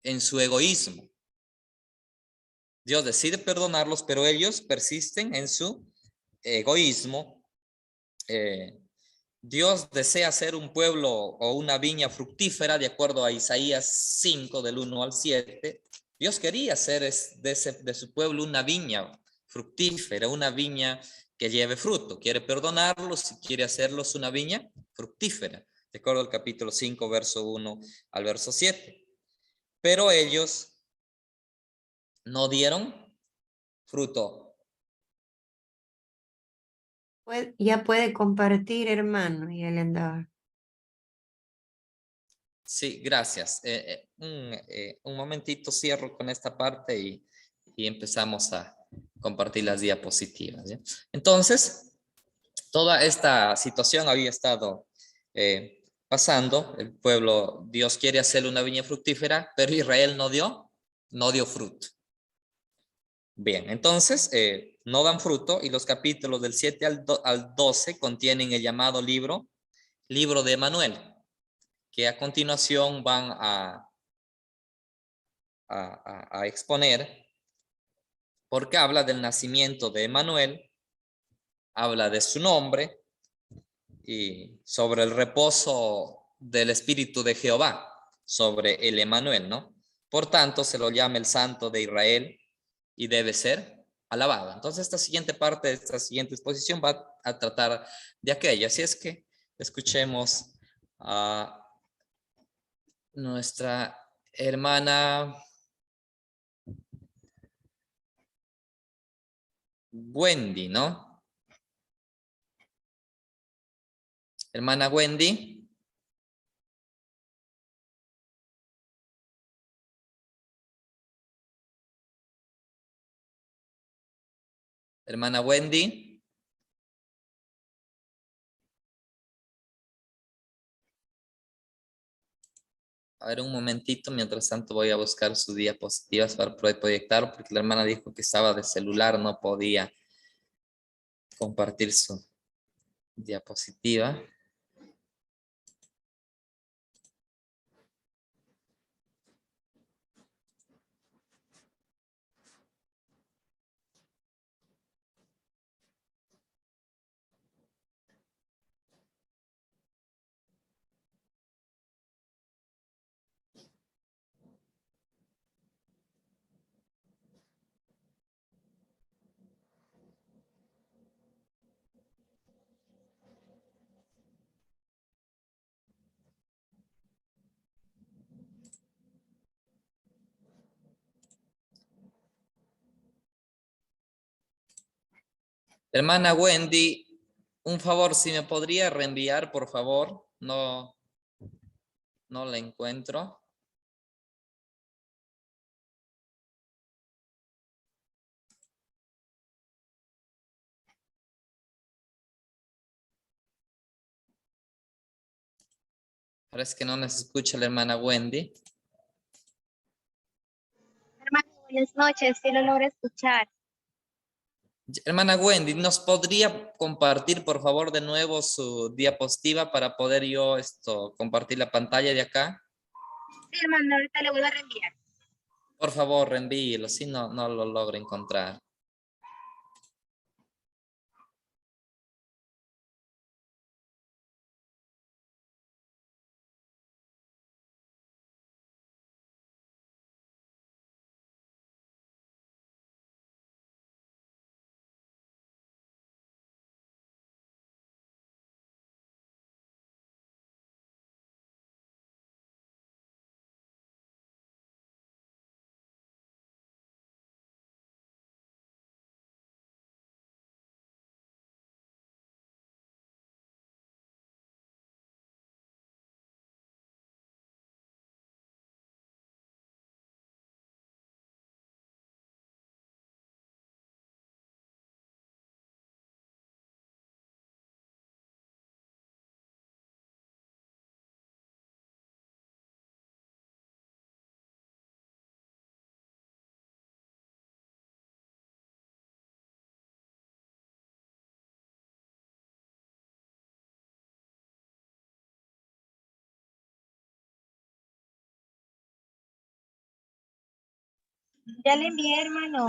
en su egoísmo. Dios decide perdonarlos, pero ellos persisten en su egoísmo. Dios desea ser un pueblo o una viña fructífera, de acuerdo a Isaías 5, del 1 al 7. Dios quería hacer de su pueblo una viña fructífera, una viña que lleve fruto. Quiere perdonarlos y quiere hacerlos una viña fructífera, de acuerdo al capítulo 5, verso 1 al verso 7. Pero ellos no dieron fruto. Ya puede compartir, hermano, y él andaba. Sí, gracias. Un momentito, cierro con esta parte y empezamos a compartir las diapositivas, ¿ya? Entonces, toda esta situación había estado pasando. El pueblo, Dios quiere hacer una viña fructífera, pero Israel no dio fruto. Bien, entonces no dan fruto y los capítulos del 7 al 12 contienen el llamado libro de Emanuel, que a continuación van a exponer, porque habla del nacimiento de Emanuel, habla de su nombre y sobre el reposo del Espíritu de Jehová sobre el Emanuel, ¿no? Por tanto, se lo llama el Santo de Israel y debe ser alabado. Entonces, esta siguiente parte, esta siguiente exposición va a tratar de aquello. Así es que escuchemos a nuestra hermana Wendy, ¿no? Hermana Wendy. Hermana Wendy. A ver, un momentito, mientras tanto voy a buscar sus diapositivas para poder proyectar, porque la hermana dijo que estaba de celular, no podía compartir su diapositiva. Hermana Wendy, un favor, si me podría reenviar, por favor. No la encuentro. Parece que no nos escucha la hermana Wendy. Hermano, buenas noches, sí lo logro escuchar. Hermana Wendy, ¿nos podría compartir, por favor, de nuevo su diapositiva para poder yo compartir la pantalla de acá? Sí, hermano, ahorita le vuelvo a reenviar. Por favor, reenvíelo, si no lo logro encontrar. Ya le envié, hermano.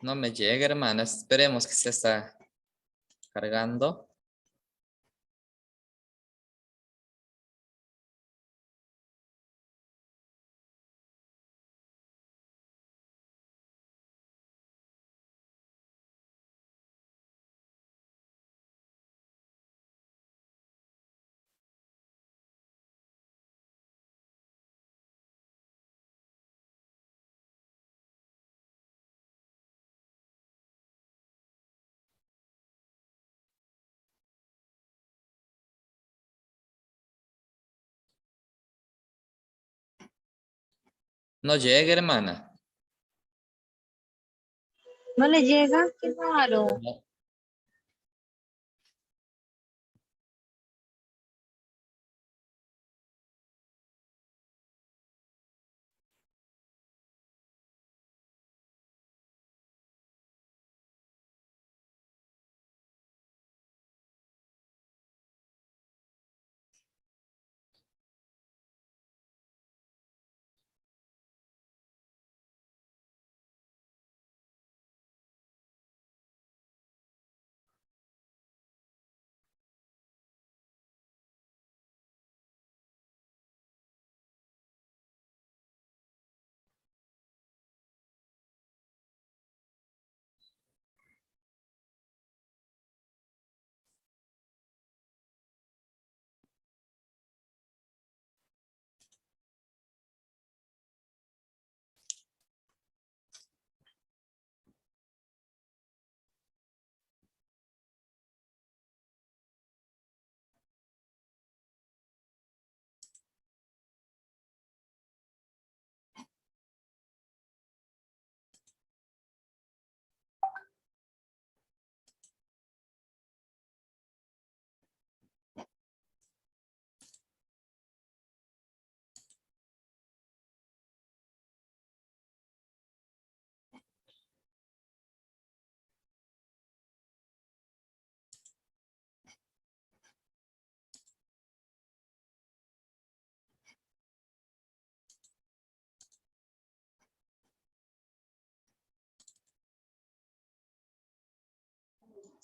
No me llega, hermana. Esperemos que se está cargando. No llega, hermana. ¿No le llega? Qué raro. No.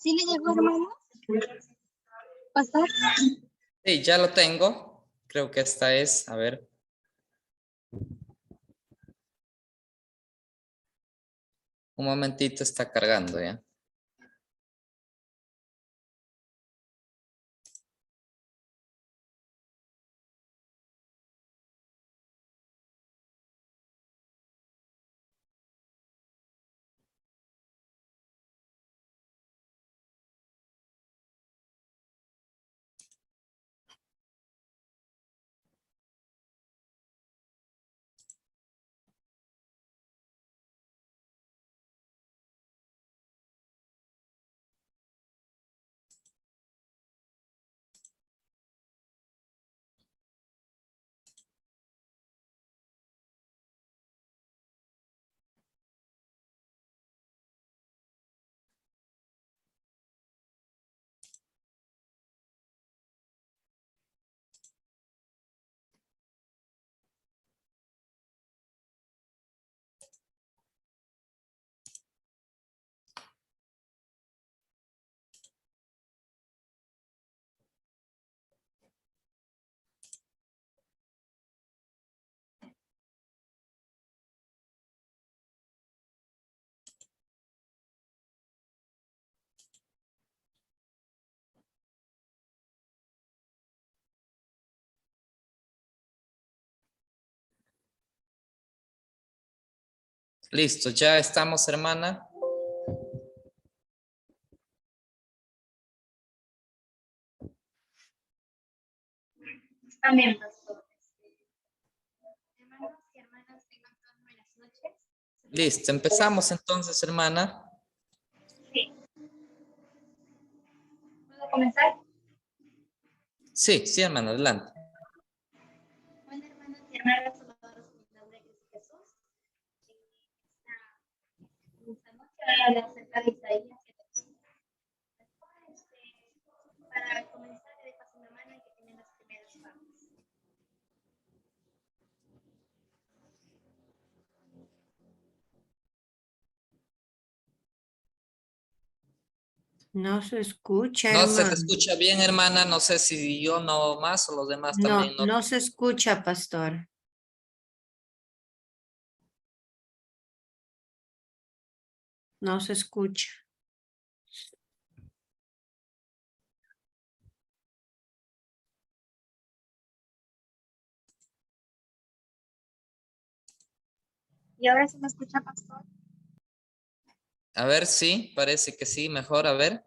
¿Sí le llegó, hermano? ¿Pasar? Sí, ya lo tengo. Creo que esta es. A ver. Un momentito, está cargando ya. Listo, ya estamos, hermana. Amén, pastor. Hermanos y hermanas, tengan todas buenas noches. Listo, empezamos entonces, hermana. Sí. ¿Puedo comenzar? Sí, sí, hermano, adelante. Bueno, hermanos y hermanas, saludos en el nombre de Cristo Jesús. Esta noche voy a hablar acerca de Isaías 7:5. Para comenzar, le dejo a mi hermana que tiene las primeras partes. No se escucha, No se te hermano. escucha bien, hermana. No sé si yo no más o los demás también No, no. no se escucha, pastor. No se escucha. ¿Y ahora se me escucha, pastor? A ver, sí, parece que sí, mejor, a ver.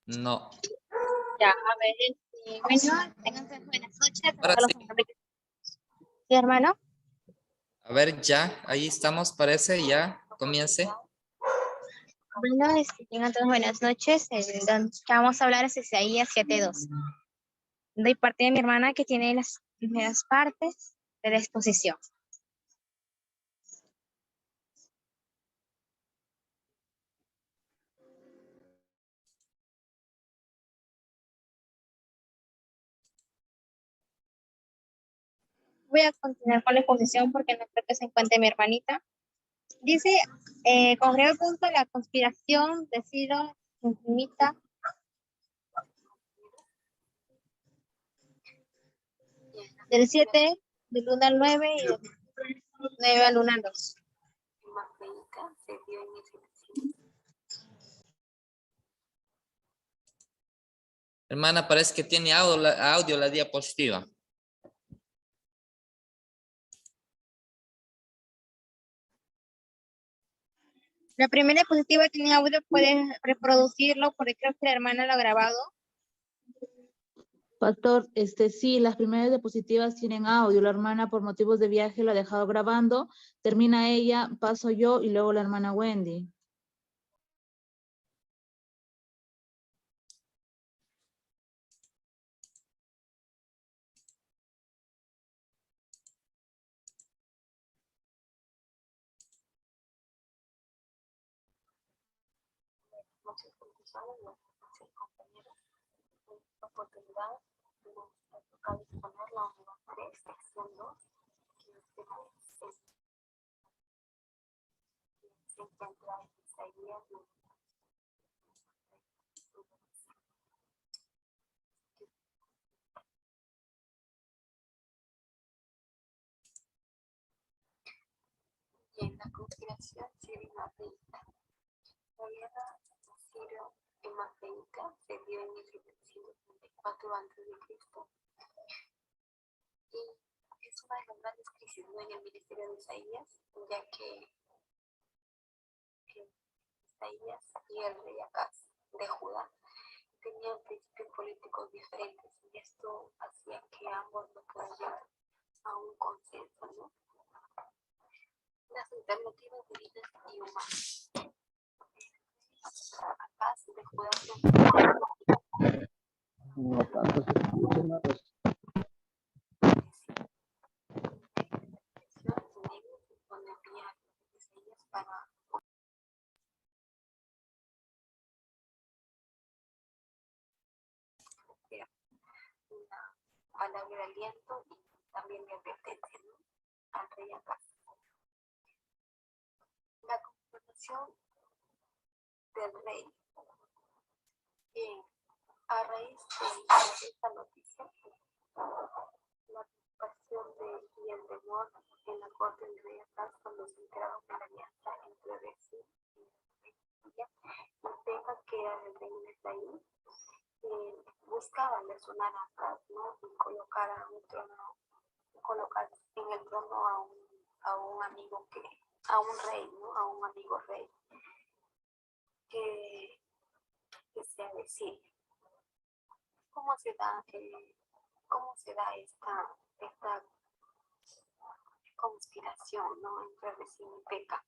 No, Ya, a ver, bueno, tengan todas buenas noches. ahora Saludos sí. en el nombre de Cristo. Sí, hermano. A ver, ya, ahí estamos, parece, ya, comience. Bueno, tengan todas buenas noches. Ya vamos a hablar de Isaías 7:2. Doy parte de mi hermana que tiene las primeras partes de la exposición. Voy a continuar con la exposición porque no creo que se encuentre mi hermanita. Dice, con breve punto, la conspiración de Ciro intimita del 7 del 1 al 9 y del 9 al 1 al 2. Hermana, parece que tiene audio la diapositiva. La primera diapositiva tiene audio, puedes reproducirlo porque creo que la hermana lo ha grabado. Pastor, sí, las primeras diapositivas tienen audio. La hermana por motivos de viaje lo ha dejado grabando. Termina ella, paso yo y luego la hermana Wendy. Muchas bendiciones, nuestros compañeros. En esta oportunidad nos toca disponer la unidad 3, sección 2, que se encuentra en Isaías. Y en la conspiración sirio-maceíta. La guerra sirio-maceíta se dio en el 734 a.C. y es una de las grandes crisis, ¿no?, en el ministerio de Isaías, ya que Isaías y el rey Acaz de Judá tenían principios políticos diferentes y esto hacía que ambos no puedan llegar a un consenso, ¿no? Las alternativas divinas y humanas. Acaz de Judá No tanto se escucha nada. para una palabra de aliento y también de advertencia, ¿no?, al rey Acaz. La confirmación del rey. A raíz de esta noticia, la preocupación y el temor en la corte del rey Acaz cuando se enteraron de la alianza entre Rezín y Siria, implica que el rey de Efraín buscaba lesionar a Acaz, ¿no?, y colocar en el trono a un amigo a un rey, ¿no?, a un amigo rey que sea de Siria. ¿Cómo se da esta conspiración, ¿no?, entre Rezín y Peca?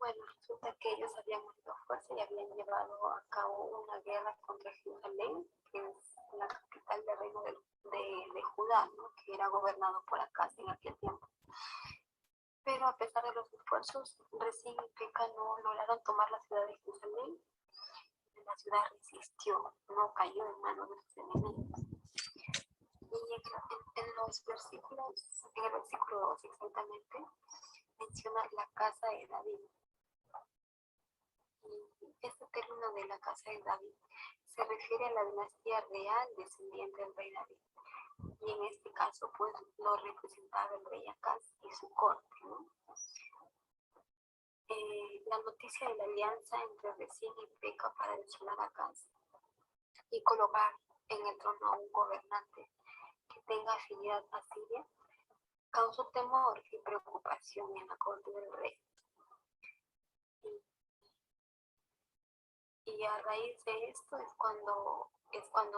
Bueno, resulta que ellos habían unido fuerza y habían llevado a cabo una guerra contra Jerusalén, que es la capital del reino de Judá, ¿no? Que era gobernado por Acaz en aquel tiempo. Pero a pesar de los esfuerzos, Resín y Peca no lograron tomar la ciudad de Jerusalén. La ciudad resistió, no cayó en manos de sus enemigos. Y en los versículos, en el versículo 2 exactamente, menciona la casa de David. Y este término de la casa de David se refiere a la dinastía real descendiente del rey David. Y en este caso, pues, lo representaba el rey Acaz y su corte, ¿no? La noticia de la alianza entre Resín y Peca para desolar a Acaz y colocar en el trono a un gobernante que tenga afinidad a Siria causó temor y preocupación en la corte del rey. Y a raíz de esto es cuando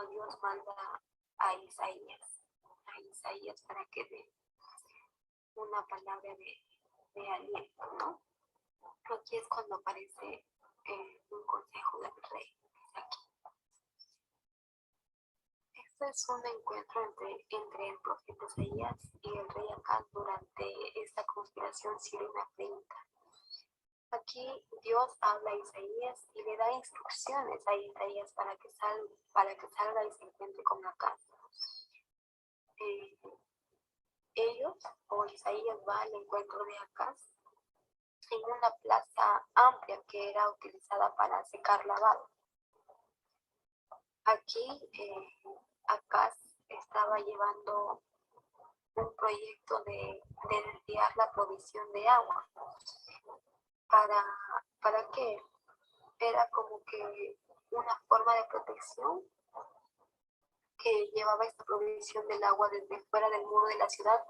Dios manda a Isaías para que dé una palabra de aliento, ¿no? Aquí es cuando aparece un consejo del rey. Aquí. Este es un encuentro entre el profeta Isaías y el rey Acaz durante esta conspiración sirio-nafrita. Aquí Dios habla a Isaías y le da instrucciones a Isaías para que salga y se encuentre con Acaz. Ellos, o Isaías, va al encuentro de Acaz en una plaza amplia que era utilizada para secar lavado. Aquí Acaz estaba llevando un proyecto de desviar la provisión de agua. ¿Para qué? Era como que una forma de protección que llevaba esta provisión del agua desde fuera del muro de la ciudad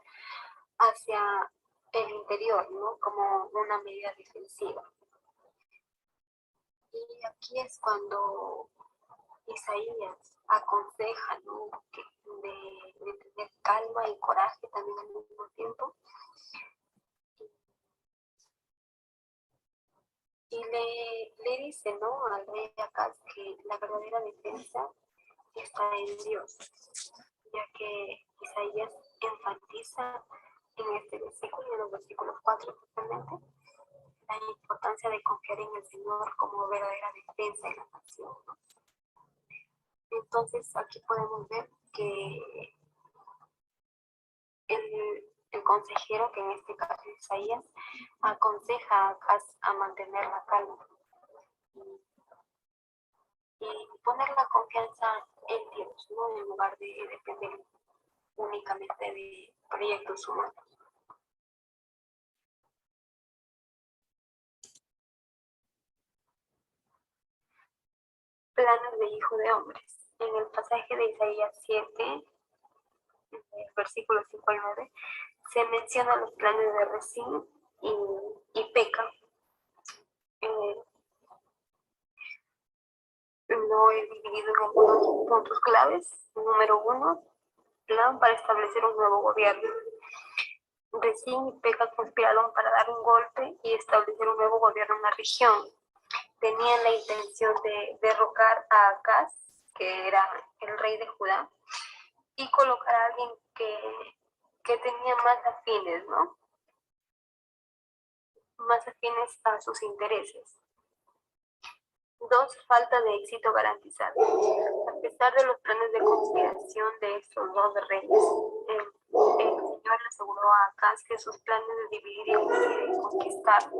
hacia el interior, ¿no? Como una medida defensiva. Y aquí es cuando Isaías aconseja, ¿no? de tener calma y coraje también al mismo tiempo. Y le dice, ¿no? Al rey Acaz que la verdadera defensa está en Dios, ya que Isaías enfatiza en este versículo y en los versículos 4 justamente la importancia de confiar en el Señor como verdadera defensa de la nación, ¿no? Entonces aquí podemos ver que el consejero, que en este caso es Isaías, aconseja a Acaz a mantener la calma y poner la confianza en Dios, ¿no? En lugar de depender únicamente de proyectos humanos. Planes de hijo de hombres. En el pasaje de Isaías 7, versículos 5 al 9, se mencionan los planes de Resín y Peca. Lo he dividido en algunos puntos claves. Número 1, plan para establecer un nuevo gobierno. Resín y Peca conspiraron para dar un golpe y establecer un nuevo gobierno en la región. Tenían la intención de derrocar a Acaz, que era el rey de Judá, y colocar a alguien que tenía más afines, ¿no? Más afines a sus intereses. 2, falta de éxito garantizado. A pesar de los planes de conspiración de estos dos reyes, el Señor le aseguró a Acaz que sus planes de dividir y conquistar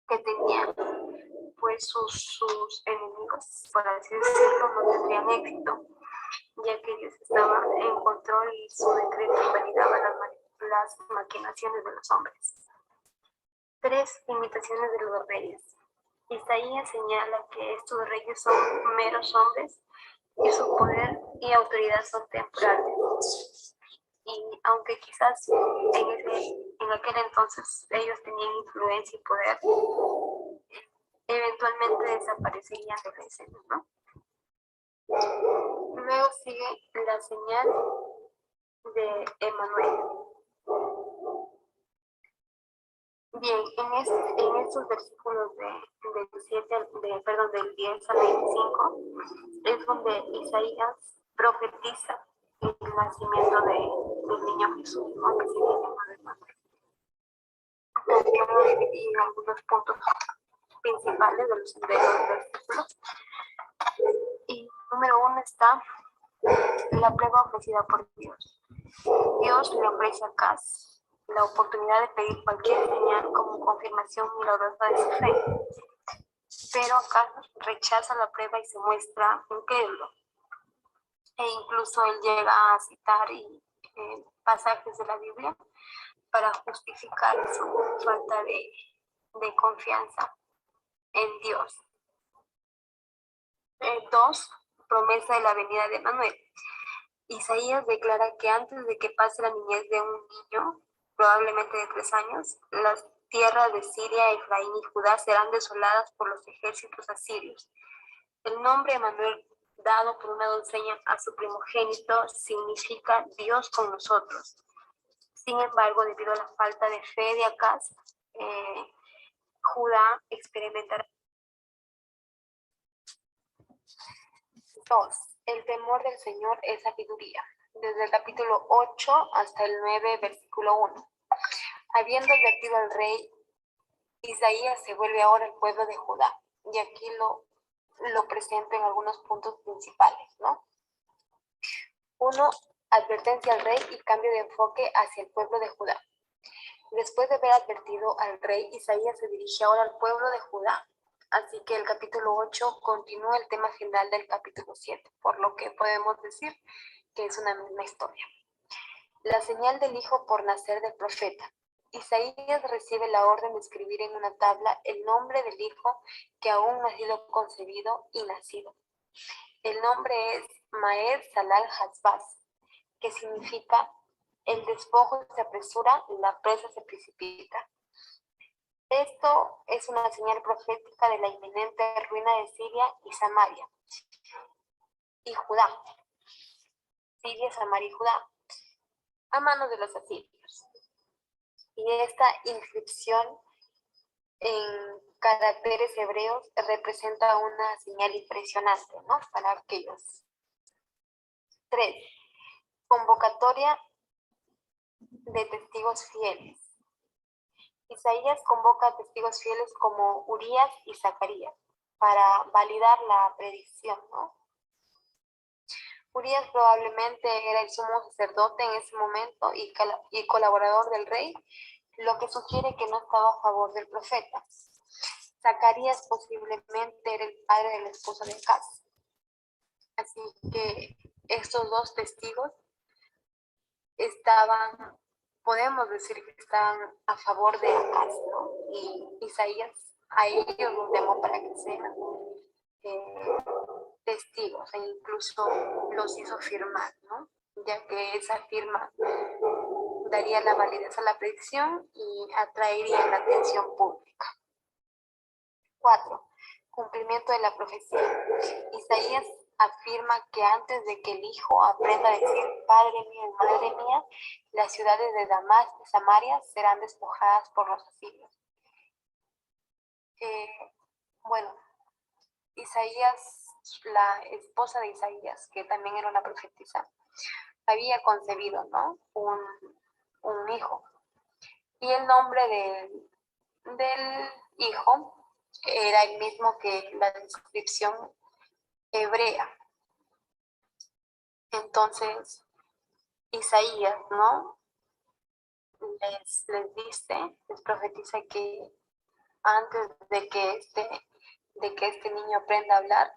que tenían pues sus enemigos, por así decirlo, no tendrían éxito, ya que Dios estaba en control y su decreto invalidaba las maquinaciones de los hombres. 3, limitaciones de los reyes. Isaías señala que estos reyes son meros hombres y su poder y autoridad son temporales. Y aunque quizás en aquel entonces ellos tenían influencia y poder, eventualmente desaparecerían de la escena, ¿no? Luego sigue la señal de Emmanuel. Bien, en estos versículos del 10 al 25, es donde Isaías profetiza el nacimiento del niño Jesús, ¿no? Que sería el hijo de Manuel. Podríamos dividir algunos puntos principales de los versículos. Y número 1 está la prueba ofrecida por Dios. Dios le ofrece a Acaz la oportunidad de pedir cualquier señal como confirmación milagrosa de su fe. Pero Acaz rechaza la prueba y se muestra incrédulo. E incluso él llega a citar pasajes de la Biblia para justificar su falta de confianza en Dios. 2. Promesa de la venida de Manuel. Isaías declara que antes de que pase la niñez de un niño, probablemente de 3 años, las tierras de Siria, Efraín y Judá serán desoladas por los ejércitos asirios. El nombre Emanuel, dado por una doncella a su primogénito, significa Dios con nosotros. Sin embargo, debido a la falta de fe de Acaz, Judá experimentará. 2. El temor del Señor es sabiduría. Desde el capítulo 8 hasta el 9, versículo 1. Habiendo advertido al rey, Isaías se vuelve ahora al pueblo de Judá. Y aquí lo presento en algunos puntos principales, ¿no? 1. Advertencia al rey y cambio de enfoque hacia el pueblo de Judá. Después de haber advertido al rey, Isaías se dirige ahora al pueblo de Judá. Así que el capítulo 8 continúa el tema general del capítulo 7, por lo que podemos decir que es una misma historia. La señal del hijo por nacer del profeta. Isaías recibe la orden de escribir en una tabla el nombre del hijo que aún no ha sido concebido y nacido. El nombre es Maher Salal Hasbaz, que significa el despojo se apresura, la presa se precipita. Esto es una señal profética de la inminente ruina de Siria y Samaria y Judá. Siria, Samaria y Judá, a manos de los asirios. Y esta inscripción en caracteres hebreos representa una señal impresionante, ¿no? Para aquellos. 3. Convocatoria de testigos fieles. Isaías convoca a testigos fieles como Urías y Zacarías para validar la predicción, ¿no? Urías probablemente era el sumo sacerdote en ese momento y colaborador del rey, lo que sugiere que no estaba a favor del profeta. Zacarías posiblemente era el padre de la esposa de Acaz. Así que estos dos testigos podemos decir que estaban a favor de Acaz, ¿no? Y Isaías a ellos los llamó para que sean testigos e incluso los hizo firmar, ¿no? Ya que esa firma daría la validez a la predicción y atraería la atención pública. 4. Cumplimiento de la profecía. Isaías afirma que antes de que el hijo aprenda a decir Padre mío y Madre mía, las ciudades de Damasco y Samaria serán despojadas por los asirios. Isaías, la esposa de Isaías, que también era una profetisa, había concebido, ¿no? un hijo. Y el nombre del hijo era el mismo que la descripción hebrea. Entonces, Isaías, ¿no? Les profetiza que antes de que este niño aprenda a hablar,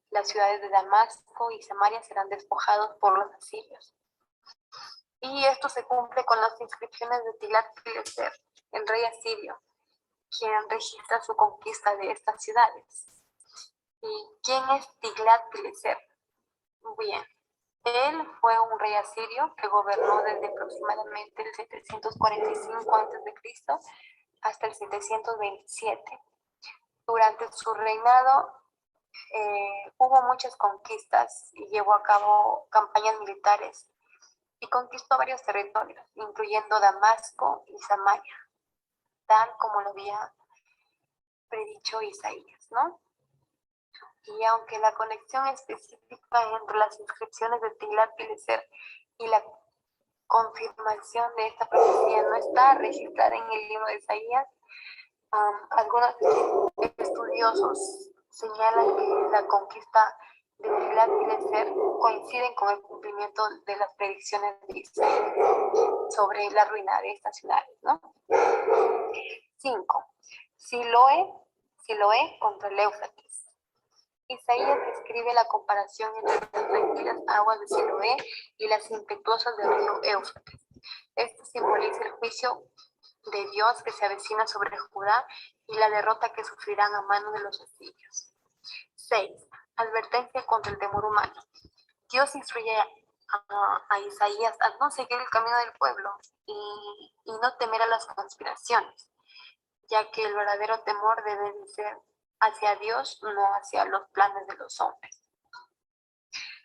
las ciudades de Damasco y Samaria serán despojados por los asirios. Y esto se cumple con las inscripciones de Tiglat-Pileser, el rey asirio, quien registra su conquista de estas ciudades. ¿Y quién es Tiglat-Pileser? Bien, él fue un rey asirio que gobernó desde aproximadamente el 745 a.C. hasta el 727. Durante su reinado hubo muchas conquistas y llevó a cabo campañas militares y conquistó varios territorios, incluyendo Damasco y Samaria. tal como lo había predicho Isaías, ¿no? Y aunque la conexión específica entre las inscripciones de Tiglat-Pileser y la confirmación de esta profecía no está registrada en el libro de Isaías, algunos estudiosos señalan que la conquista de Tiglat-Pileser coincide con el cumplimiento de las predicciones de Isaías sobre la ruina de estas ciudades, ¿no? 5. Siloé contra el Éufrates. Isaías describe la comparación entre las tranquilas aguas de Siloé y las impetuosas del río Éufrates. Esto simboliza el juicio de Dios que se avecina sobre Judá y la derrota que sufrirán a manos de los asirios. 6. Advertencia contra el temor humano. Dios instruye a Isaías a no seguir el camino del pueblo y no temer a las conspiraciones, ya que el verdadero temor debe de ser hacia Dios, no hacia los planes de los hombres.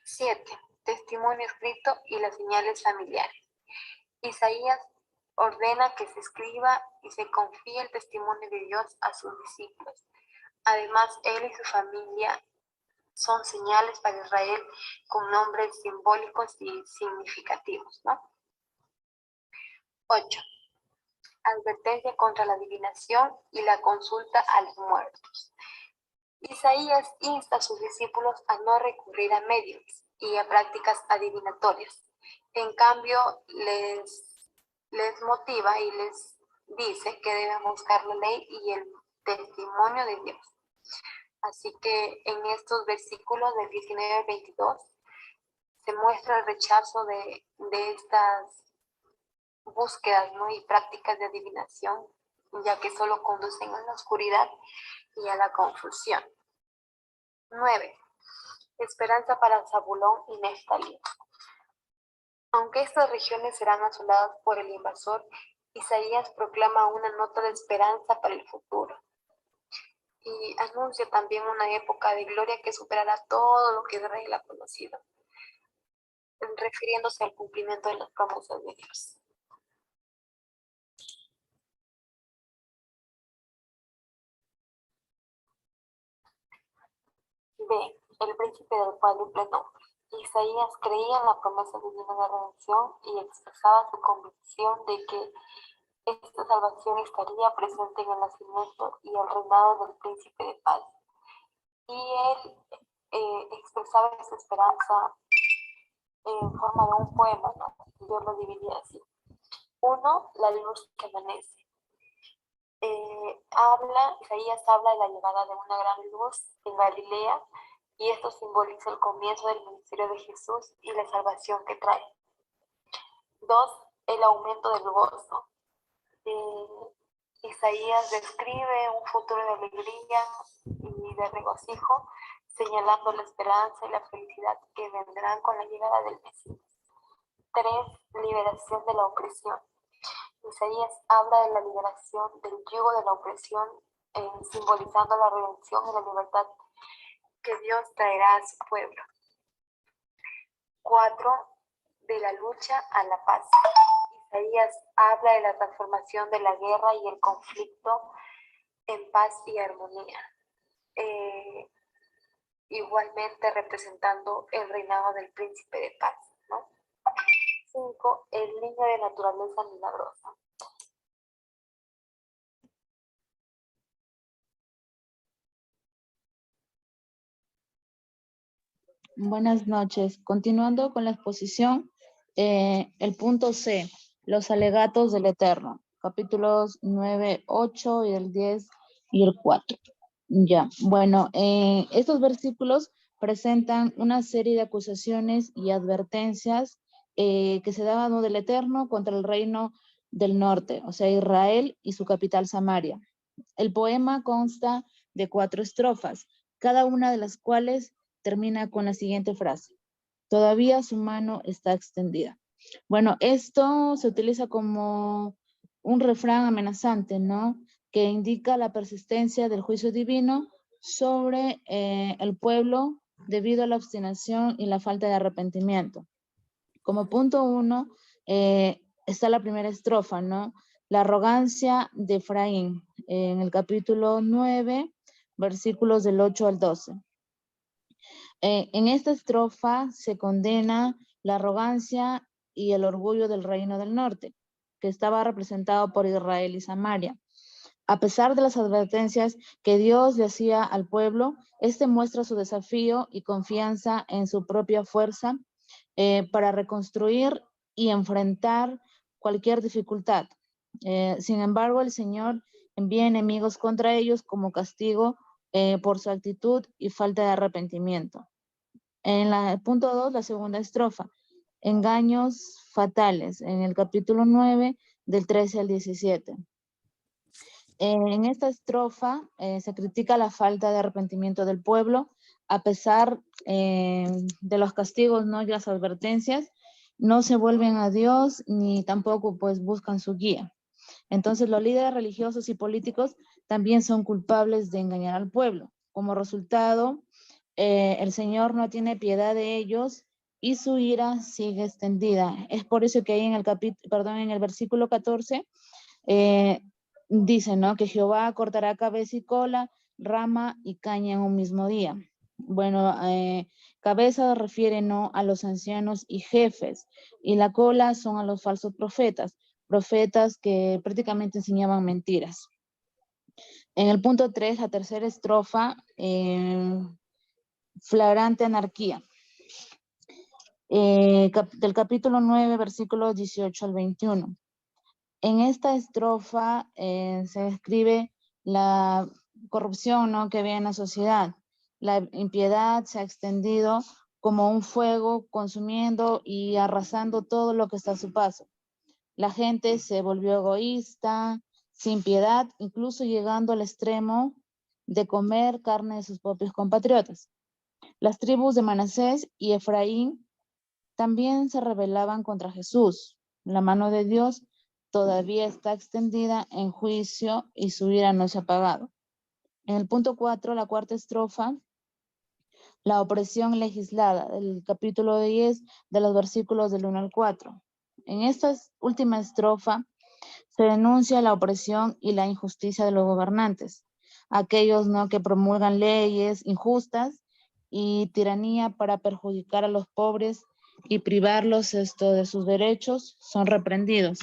7. Testimonio escrito y las señales familiares. Isaías ordena que se escriba y se confíe el testimonio de Dios a sus discípulos. Además, él y su familia son señales para Israel con nombres simbólicos y significativos, ¿no? 8. Advertencia contra la adivinación y la consulta a los muertos. Isaías insta a sus discípulos a no recurrir a medios y a prácticas adivinatorias. En cambio, les motiva y les dice que deben buscar la ley y el testimonio de Dios. Así que en estos versículos del 19 al 22 se muestra el rechazo de estas búsquedas, ¿no? Y prácticas de adivinación, ya que solo conducen a la oscuridad y a la confusión. 9. Esperanza para Zabulón y Neftalí. Aunque estas regiones serán asoladas por el invasor, Isaías proclama una nota de esperanza para el futuro y anuncia también una época de gloria que superará todo lo que Israel ha conocido, refiriéndose al cumplimiento de las promesas de Dios. B. El príncipe del cuádruple nombre. Isaías creía en la promesa divina de redención y expresaba su convicción de que esta salvación estaría presente en el nacimiento y el reinado del príncipe de paz. Y él expresaba esa esperanza en forma de un poema, ¿no? Yo lo dividía así. 1. La luz que amanece. Isaías habla de la llegada de una gran luz en Galilea y esto simboliza el comienzo del ministerio de Jesús y la salvación que trae. 2. El aumento del gozo. Isaías describe un futuro de alegría y de regocijo, señalando la esperanza y la felicidad que vendrán con la llegada del Mesías. 3. Liberación de la opresión. Isaías habla de la liberación del yugo de la opresión, simbolizando la redención y la libertad que Dios traerá a su pueblo. 4. De la lucha a la paz. Isaías habla de la transformación de la guerra y el conflicto en paz y armonía, igualmente representando el reinado del príncipe de paz, ¿no? 5. El niño de naturaleza milagrosa. Buenas noches. Continuando con la exposición, el punto C, los alegatos del Eterno, capítulos 9, 8 y el 10 y el 4. Ya, bueno, estos versículos presentan una serie de acusaciones y advertencias que se daban del Eterno contra el reino del norte, o sea, Israel y su capital Samaria. El poema consta de 4 estrofas, cada una de las cuales termina con la siguiente frase: todavía su mano está extendida. Bueno, esto se utiliza como un refrán amenazante, ¿no? Que indica la persistencia del juicio divino sobre el pueblo debido a la obstinación y la falta de arrepentimiento. Como punto 1 está la primera estrofa, ¿no? la arrogancia de Efraín, en el capítulo 9, versículos del 8 al 12. En esta estrofa se condena la arrogancia y el orgullo del reino del norte, que estaba representado por Israel y Samaria. A pesar de las advertencias que Dios le hacía al pueblo, este muestra su desafío y confianza en su propia fuerza para reconstruir y enfrentar cualquier dificultad. Sin embargo, el Señor envía enemigos contra ellos como castigo por su actitud y falta de arrepentimiento. En el punto 2, la segunda estrofa, engaños fatales, en el capítulo 9, del 13 al 17. En esta estrofa se critica la falta de arrepentimiento del pueblo, a pesar de los castigos, ¿no? Y las advertencias, no se vuelven a Dios ni tampoco pues buscan su guía. Entonces los líderes religiosos y políticos también son culpables de engañar al pueblo. Como resultado, el Señor no tiene piedad de ellos y su ira sigue extendida. Es por eso que ahí en el versículo 14 dice, ¿no? Que Jehová cortará cabeza y cola, rama y caña en un mismo día. Bueno, cabeza refiere, ¿no? A los ancianos y jefes, y la cola son a los falsos profetas que prácticamente enseñaban mentiras. En el punto 3, la tercera estrofa, flagrante anarquía. Del capítulo 9, versículos 18 al 21. En esta estrofa se describe la corrupción, ¿no? Que había en la sociedad. La impiedad se ha extendido como un fuego consumiendo y arrasando todo lo que está a su paso. La gente se volvió egoísta, sin piedad, incluso llegando al extremo de comer carne de sus propios compatriotas. Las tribus de Manasés y Efraín también se rebelaban contra Jesús. La mano de Dios todavía está extendida en juicio y su ira no se ha apagado. En el punto 4, la cuarta estrofa, la opresión legislada, del capítulo 10, de los versículos del 1 al 4. En esta última estrofa se denuncia la opresión y la injusticia de los gobernantes, aquellos, ¿no? Que promulgan leyes injustas y tiranía para perjudicar a los pobres y privarlos de sus derechos, son reprendidos.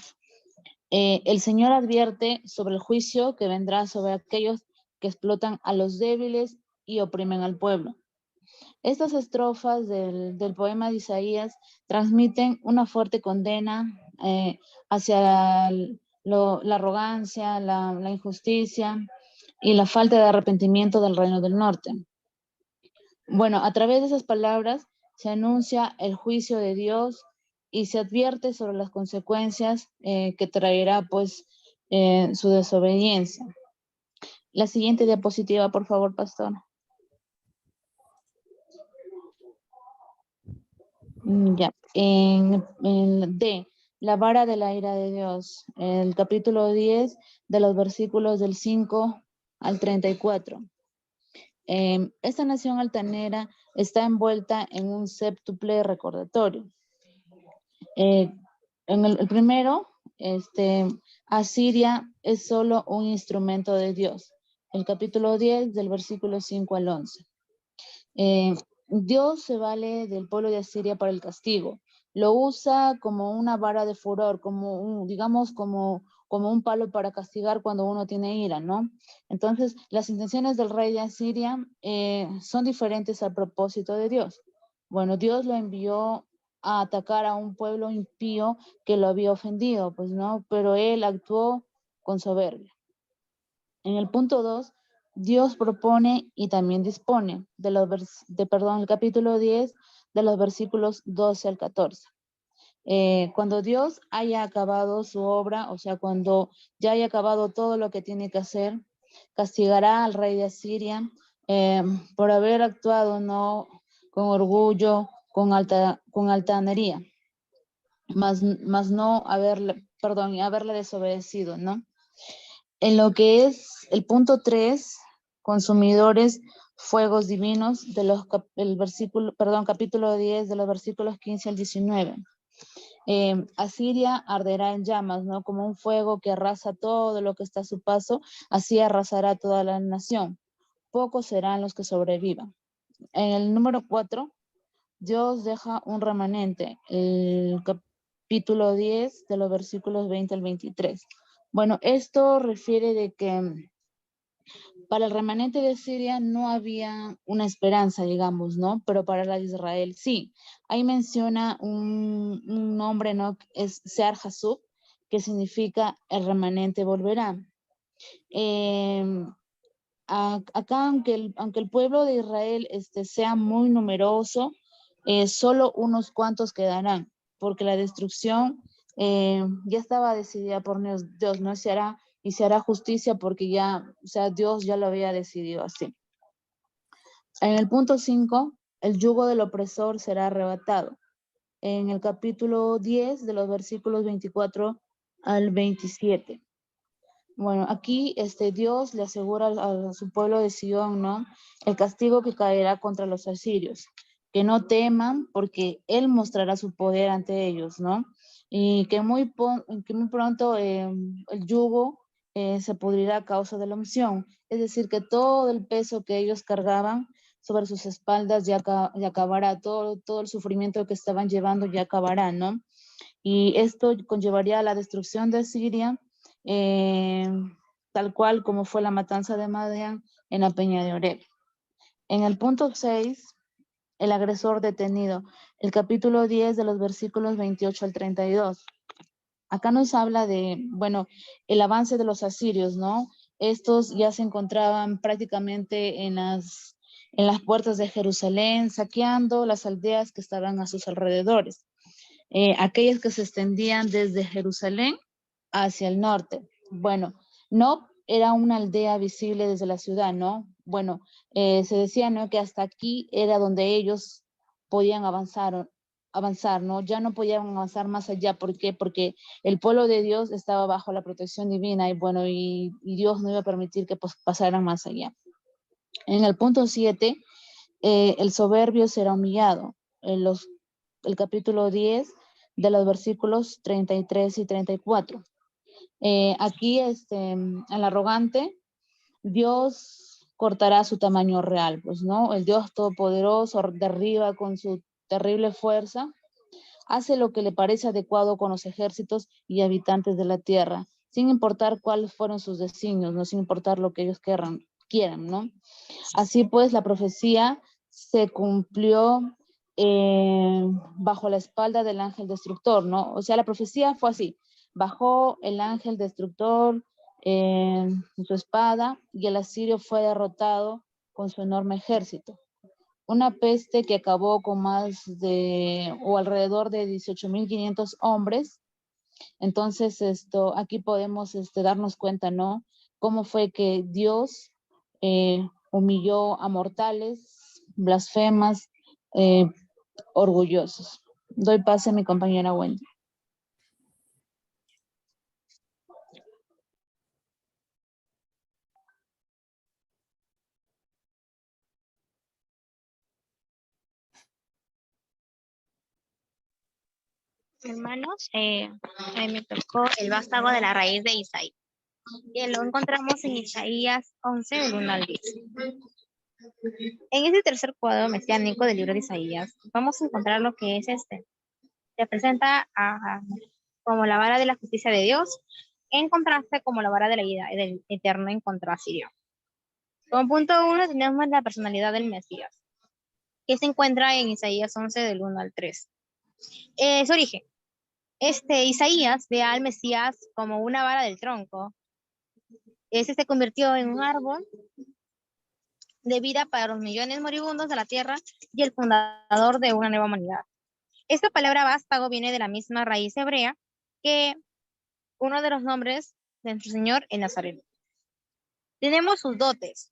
El Señor advierte sobre el juicio que vendrá sobre aquellos que explotan a los débiles y oprimen al pueblo. Estas estrofas del poema de Isaías transmiten una fuerte condena hacia la arrogancia, la injusticia y la falta de arrepentimiento del reino del norte. Bueno, a través de esas palabras se anuncia el juicio de Dios y se advierte sobre las consecuencias que traerá pues su desobediencia. La siguiente diapositiva, por favor, pastor. Ya, en D, la vara de la ira de Dios, el capítulo 10 de los versículos del 5 al 34. Esta nación altanera está envuelta en un séptuple recordatorio. En el primero, Asiria es solo un instrumento de Dios. El capítulo 10 del versículo 5 al 11. Dios se vale del pueblo de Asiria para el castigo. Lo usa como una vara de furor, como un palo para castigar cuando uno tiene ira, ¿no? Entonces, las intenciones del rey de Asiria son diferentes al propósito de Dios. Bueno, Dios lo envió a atacar a un pueblo impío que lo había ofendido, pues, ¿no? Pero él actuó con soberbia. En el punto 2, Dios propone y también dispone el capítulo 10 de los versículos 12 al 14. Cuando Dios haya acabado su obra, o sea, cuando ya haya acabado todo lo que tiene que hacer, castigará al rey de Asiria por haber actuado, ¿no? Con orgullo, con altanería, más no haberle desobedecido, ¿no? En lo que es el punto 3, consumidores, fuegos divinos, capítulo 10 de los versículos 15 al 19. Asiria arderá en llamas, ¿no? Como un fuego que arrasa todo lo que está a su paso, así arrasará toda la nación. Pocos serán los que sobrevivan. En el número 4, Dios deja un remanente, el capítulo 10 de los versículos 20 al 23. Bueno, esto refiere de que para el remanente de Siria no había una esperanza, digamos, ¿no? Pero para la de Israel sí. Ahí menciona un nombre, ¿no? Es Sear Hasub, que significa el remanente volverá. Acá, aunque el pueblo de Israel sea muy numeroso, solo unos cuantos quedarán, porque la destrucción ya estaba decidida por Dios, ¿no? Y se hará justicia porque ya, o sea, Dios ya lo había decidido así. En el punto 5, el yugo del opresor será arrebatado. En el capítulo 10 de los versículos 24 al 27. Bueno, aquí Dios le asegura a su pueblo de Sion, ¿no? El castigo que caerá contra los asirios. Que no teman porque Él mostrará su poder ante ellos, ¿no? Y que muy pronto el yugo se pudrirá a causa de la unción. Es decir, que todo el peso que ellos cargaban sobre sus espaldas ya acabará, todo el sufrimiento que estaban llevando ya acabará, ¿no? Y esto conllevaría a la destrucción de Siria, tal cual como fue la matanza de Madián en la peña de Oreb. En el punto 6, el agresor detenido, el capítulo 10 de los versículos 28 al 32. Acá nos habla de, bueno, el avance de los asirios, ¿no? Estos ya se encontraban prácticamente en las puertas de Jerusalén, saqueando las aldeas que estaban a sus alrededores. Aquellas que se extendían desde Jerusalén hacia el norte. Bueno, no era una aldea visible desde la ciudad, ¿no? Bueno, se decía, ¿no? Que hasta aquí era donde ellos podían avanzar, ¿no? Ya no podían avanzar más allá. ¿Por qué? Porque el pueblo de Dios estaba bajo la protección divina y bueno, y Dios no iba a permitir que pasaran más allá. En el punto 7, el soberbio será humillado. El capítulo 10 de los versículos 33 y 34. Aquí, al arrogante, Dios cortará su tamaño real, pues, ¿no? El Dios todopoderoso derriba con su terrible fuerza, hace lo que le parece adecuado con los ejércitos y habitantes de la tierra, sin importar cuáles fueron sus designios, no sin importar lo que ellos quieran, ¿no? Así pues, la profecía se cumplió bajo la espalda del ángel destructor, ¿no? O sea, la profecía fue así. Bajó el ángel destructor en su espada y el asirio fue derrotado con su enorme ejército. Una peste que acabó con más de, o alrededor de 18.500 hombres. Entonces, aquí podemos darnos cuenta, ¿no? Cómo fue que Dios humilló a mortales, blasfemas, orgullosos. Doy pase a mi compañera Wendy. Hermanos, a mí me tocó el vástago de la raíz de Isaías. Y lo encontramos en Isaías 11, del 1 al 10. En este tercer cuadro mesiánico del libro de Isaías, vamos a encontrar lo que es Se presenta como la vara de la justicia de Dios, en contraste como la vara de la ira del eterno en contra Sirio. Como punto 1 tenemos la personalidad del Mesías, que se encuentra en Isaías 11, del 1 al 3. Su origen. Isaías ve al Mesías como una vara del tronco. Se convirtió en un árbol de vida para los millones moribundos de la tierra y el fundador de una nueva humanidad. Esta palabra vástago viene de la misma raíz hebrea que uno de los nombres de nuestro Señor en Nazaret. Tenemos sus dotes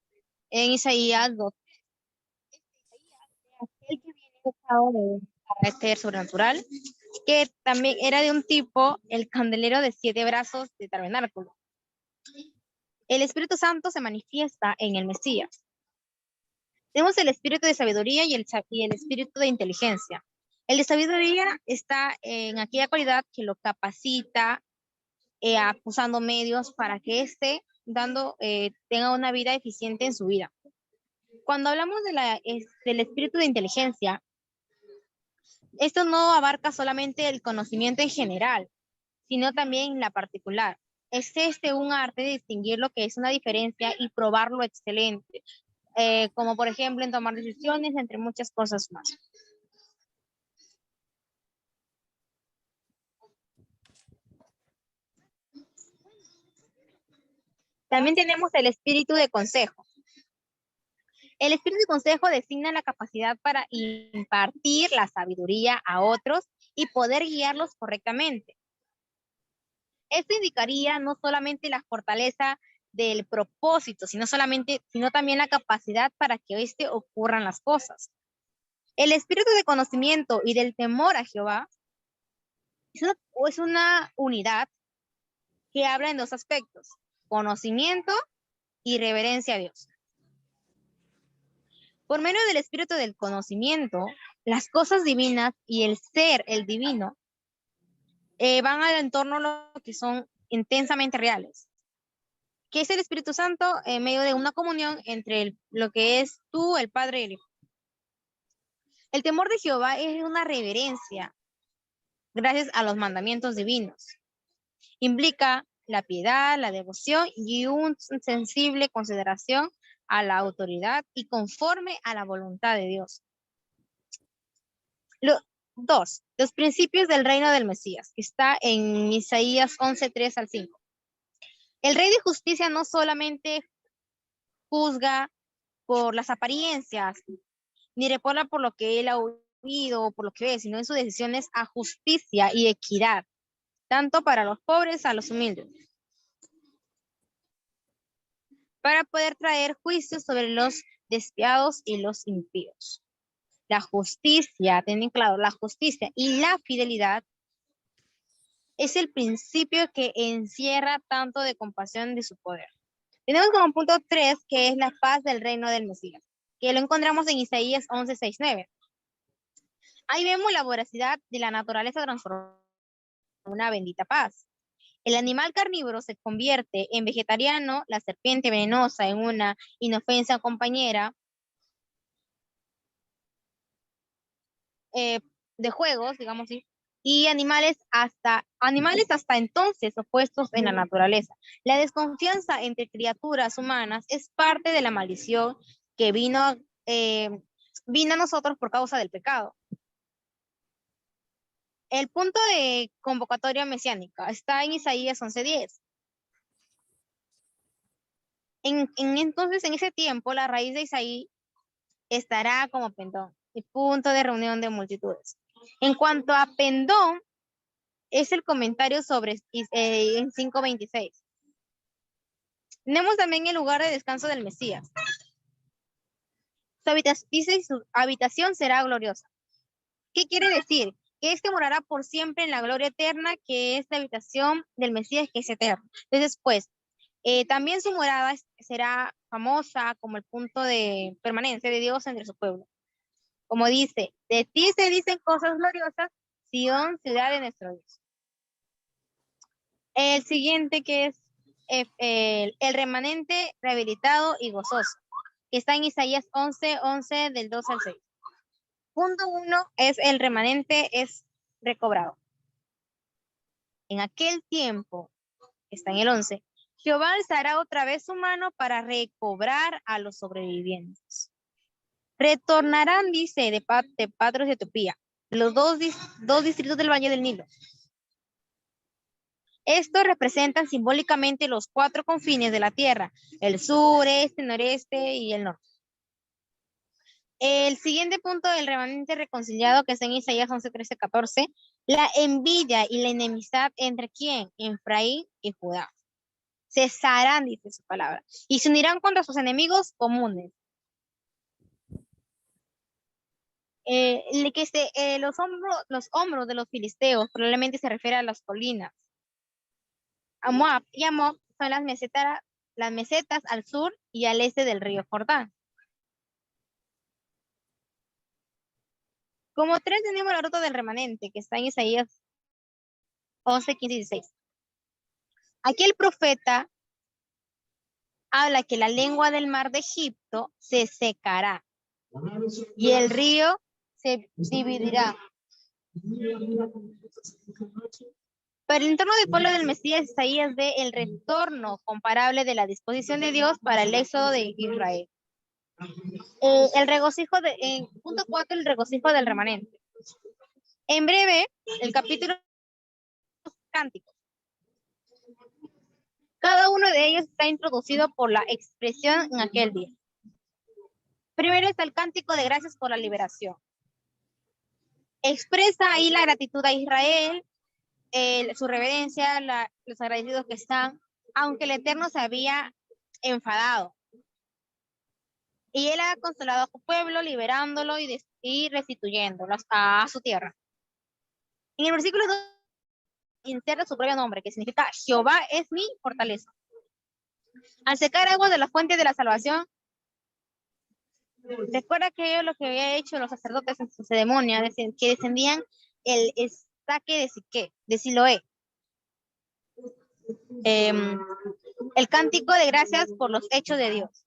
en Isaías 2. Aquel que viene dotado de un carácter sobrenatural, que también era de un tipo, el candelero de 7 brazos de tabernáculo. El Espíritu Santo se manifiesta en el Mesías. Tenemos el espíritu de sabiduría y el espíritu de inteligencia. El de sabiduría está en aquella cualidad que lo capacita, usando medios para que éste tenga una vida eficiente en su vida. Cuando hablamos del espíritu de inteligencia, esto no abarca solamente el conocimiento en general, sino también la particular. Es un arte de distinguir lo que es una diferencia y probar lo excelente, como por ejemplo en tomar decisiones, entre muchas cosas más. También tenemos el espíritu de consejo. El espíritu de consejo designa la capacidad para impartir la sabiduría a otros y poder guiarlos correctamente. Esto indicaría no solamente la fortaleza del propósito, sino también la capacidad para que ocurran las cosas. El espíritu de conocimiento y del temor a Jehová es una unidad que habla en dos aspectos: conocimiento y reverencia a Dios. Por medio del espíritu del conocimiento, las cosas divinas y el ser, el divino, van al entorno lo que son intensamente reales, que es el Espíritu Santo en medio de una comunión entre lo que es tú, el Padre y el Hijo. El temor de Jehová es una reverencia gracias a los mandamientos divinos. Implica la piedad, la devoción y una sensible consideración a la autoridad y conforme a la voluntad de Dios. Los principios del reino del Mesías, que está en Isaías 11:3 al 5. El rey de justicia no solamente juzga por las apariencias, ni repara por lo que él ha oído o por lo que ve, sino en sus decisiones a justicia y equidad, tanto para los pobres a los humildes, para poder traer juicios sobre los despiadados y los impíos. La justicia, ten claro, la justicia y la fidelidad es el principio que encierra tanto de compasión de su poder. Tenemos como punto 3, que es la paz del reino del Mesías, que lo encontramos en Isaías 11:6-9. Ahí vemos la voracidad de la naturaleza transformada en una bendita paz. El animal carnívoro se convierte en vegetariano, la serpiente venenosa en una inofensa compañera de juegos, digamos así, y animales hasta entonces opuestos en la naturaleza. La desconfianza entre criaturas humanas es parte de la maldición que vino a nosotros por causa del pecado. El punto de convocatoria mesiánica está en Isaías 11:10. Entonces, en ese tiempo, la raíz de Isaí estará como pendón, el punto de reunión de multitudes. En cuanto a pendón, es el comentario sobre en 5:26. Tenemos también el lugar de descanso del Mesías. Su habitación será gloriosa. ¿Qué quiere decir? Que morará por siempre en la gloria eterna, que es la habitación del Mesías, que es eterno. Entonces, pues, también su morada será famosa como el punto de permanencia de Dios entre su pueblo. Como dice, de ti se dicen cosas gloriosas, Sión, ciudad de nuestro Dios. El siguiente, que es el remanente rehabilitado y gozoso, que está en Isaías 11:11 del 2 al 6. Punto 1 es el remanente es recobrado. En aquel tiempo, está en el 11, Jehová alzará otra vez su mano para recobrar a los sobrevivientes. Retornarán, dice, de Patros de Etiopía, los dos distritos del Valle del Nilo. Estos representan simbólicamente los 4 confines de la tierra: el sur, este, noreste y el norte. El siguiente punto del remanente reconciliado, que está en Isaías 11:13-14, la envidia y la enemistad entre ¿quién? Efraín y Judá. Cesarán, dice su palabra, y se unirán contra sus enemigos comunes. Los hombros de los filisteos probablemente se refiere a las colinas. A Moab y Amón son las mesetas al sur y al este del río Jordán. Como 3 tenemos la ruta del remanente, que está en Isaías 11, 15 y 16. Aquí el profeta habla que la lengua del mar de Egipto se secará y el río se dividirá. Pero el entorno del pueblo del Mesías, Isaías ve el retorno comparable de la disposición de Dios para el éxodo de Israel. El regocijo punto 4, el regocijo del remanente. En breve, el capítulo cánticos. Cada uno de ellos está introducido por la expresión en aquel día. Primero está el cántico de gracias por la liberación. Expresa ahí la gratitud a Israel, su reverencia, los agradecidos que están, aunque el Eterno se había enfadado. Y él ha consolado a su pueblo, liberándolo y restituyéndolo a su tierra. En el versículo 2 inserta su propio nombre, que significa Jehová es mi fortaleza. Al secar agua de la fuente de la salvación, recuerda que ellos lo que había hecho los sacerdotes en su ceremonia, que descendían el estaque de Siloé. El cántico de gracias por los hechos de Dios.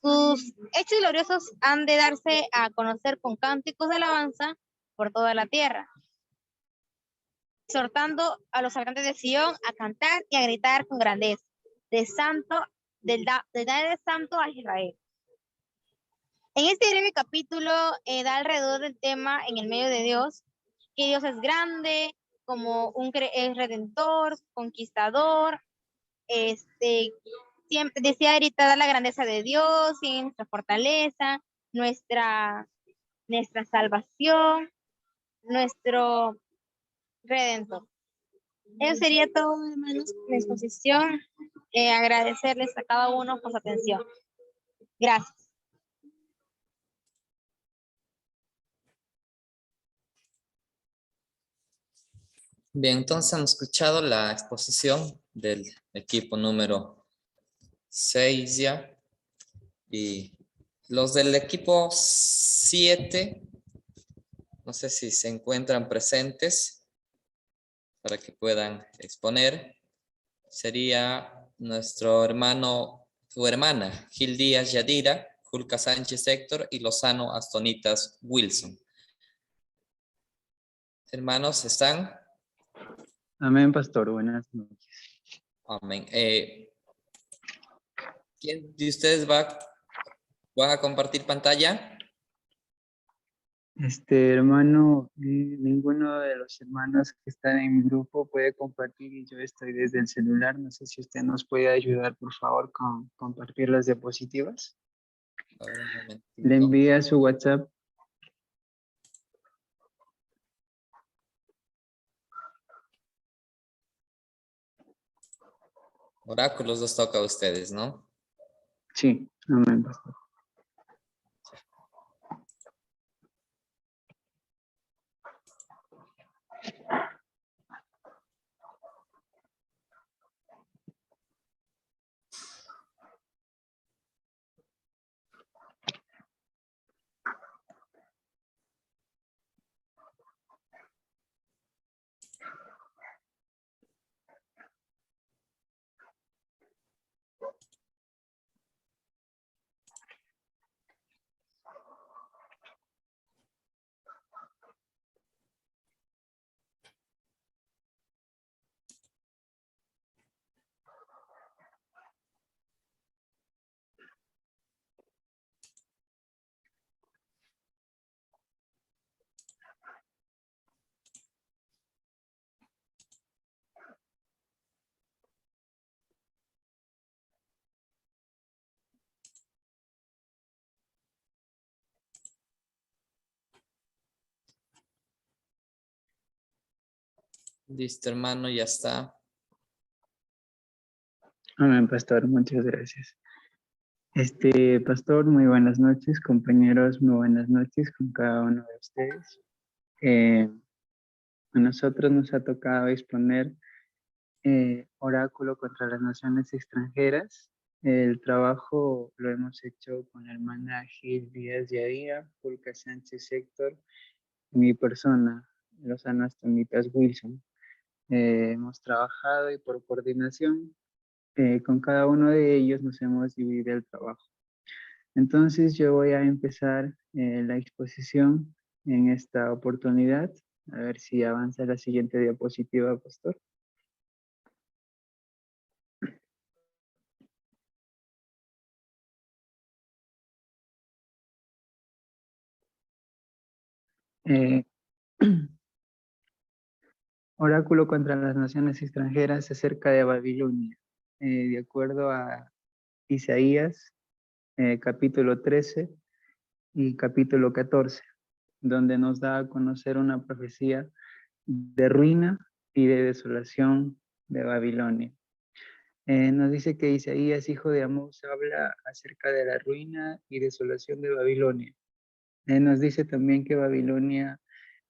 Sus hechos gloriosos han de darse a conocer con cánticos de alabanza por toda la tierra, exhortando a los habitantes de Sion a cantar y a gritar con grandeza, de dar santo a Israel. En este breve capítulo da alrededor del tema en el medio de Dios, que Dios es grande, como es redentor, conquistador, siempre decía ahorita dar la grandeza de Dios y nuestra fortaleza, nuestra salvación, nuestro redentor. Eso sería todo, hermanos, mi exposición. Agradecerles a cada uno por su atención. Gracias. Bien, entonces hemos escuchado la exposición del equipo número 6 ya. Y los del equipo 7, no sé si se encuentran presentes para que puedan exponer. Sería nuestro hermano o hermana Gil Díaz Yadira, Julca Sánchez Héctor y Lozano Astonitas Wilson. Hermanos, ¿están? Amén, pastor. Buenas noches. Amén. ¿Quién de ustedes van a compartir pantalla? Hermano, ninguno de los hermanos que están en mi grupo puede compartir y yo estoy desde el celular. No sé si usted nos puede ayudar, por favor, con compartir las diapositivas. A ver, un momentito. Le envía su WhatsApp. Oráculos los toca a ustedes, ¿no? Sí, amén, pastor. Listo, hermano, ya está. Amén, pastor. Muchas gracias. Pastor, muy buenas noches. Compañeros, muy buenas noches con cada uno de ustedes. A nosotros nos ha tocado exponer oráculo contra las naciones extranjeras El trabajo lo hemos hecho con la hermana Gil Díaz Yadía, Pulca Sánchez Héctor, y mi persona, los anastamitas Wilson. Hemos trabajado y por coordinación con cada uno de ellos nos hemos dividido el trabajo. Entonces yo voy a empezar la exposición en esta oportunidad. A ver si avanza la siguiente diapositiva, pastor. Eh, Oráculo contra las naciones extranjeras acerca de Babilonia. De acuerdo a Isaías, capítulo 13 y capítulo 14, donde nos da a conocer una profecía de ruina y de desolación de Babilonia. Nos dice que Isaías, hijo de Amós, habla acerca de la ruina y desolación de Babilonia. Nos dice también que Babilonia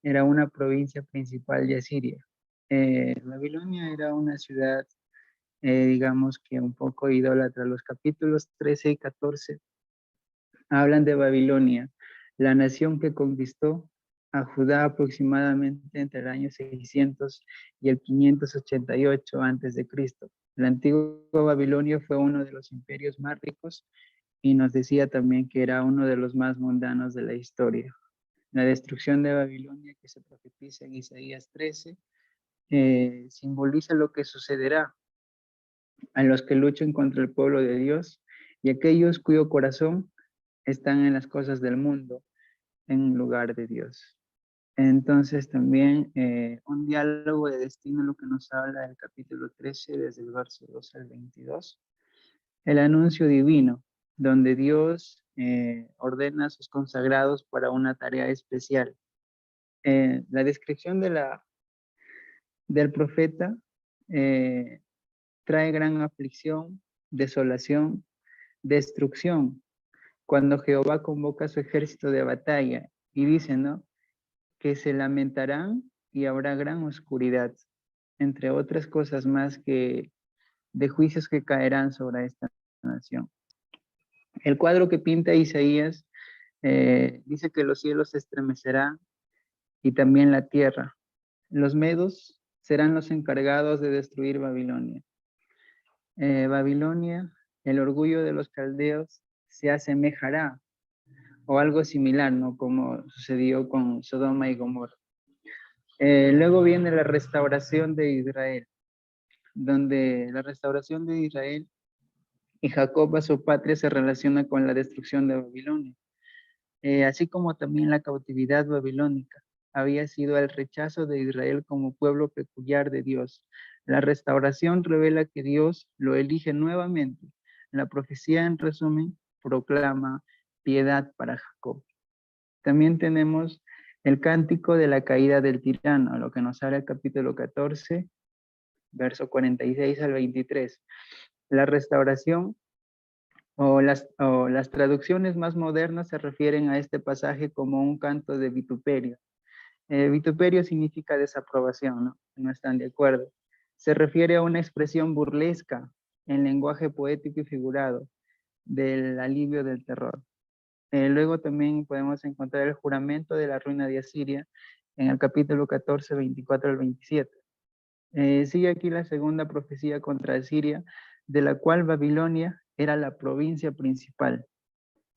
era una provincia principal de Asiria. Babilonia era una ciudad, digamos que un poco idólatra. Los capítulos 13 y 14 hablan de Babilonia, la nación que conquistó a Judá aproximadamente entre el año 600 y el 588 a.C. La antigua Babilonia fue uno de los imperios más ricos y nos decía también que era uno de los más mundanos de la historia. La destrucción de Babilonia que se profetiza en Isaías 13 simboliza lo que sucederá a los que luchen contra el pueblo de Dios y aquellos cuyo corazón están en las cosas del mundo en lugar de Dios. Entonces también un diálogo de destino, lo que nos habla del capítulo 13, desde el verso 2 al 22. El anuncio divino, donde Dios ordena a sus consagrados para una tarea especial. La descripción del profeta trae gran aflicción, desolación, destrucción, cuando Jehová convoca a su ejército de batalla y dice, ¿no?, que se lamentarán y habrá gran oscuridad, entre otras cosas más que de juicios que caerán sobre esta nación. El cuadro que pinta Isaías dice que los cielos se estremecerán y también la tierra. Los medos serán los encargados de destruir Babilonia. Babilonia, el orgullo de los caldeos, se asemejará o algo similar, ¿no?, como sucedió con Sodoma y Gomorra. Luego viene la restauración de Israel, donde la restauración de Israel y Jacob a su patria se relaciona con la destrucción de Babilonia, así como también la cautividad babilónica había sido el rechazo de Israel como pueblo peculiar de Dios. La restauración revela que Dios lo elige nuevamente. La profecía, en resumen, proclama piedad para Jacob. También tenemos el cántico de la caída del tirano, lo que nos habla el capítulo 14, verso 46 al 23. La restauración o las traducciones más modernas se refieren a este pasaje como un canto de vituperio. Vituperio significa desaprobación, ¿no? No están de acuerdo. Se refiere a una expresión burlesca en lenguaje poético y figurado del alivio del terror. Luego también podemos encontrar el juramento de la ruina de Asiria en el capítulo 14, 24 al 27. Sigue aquí la segunda profecía contra Asiria, de la cual Babilonia era la provincia principal.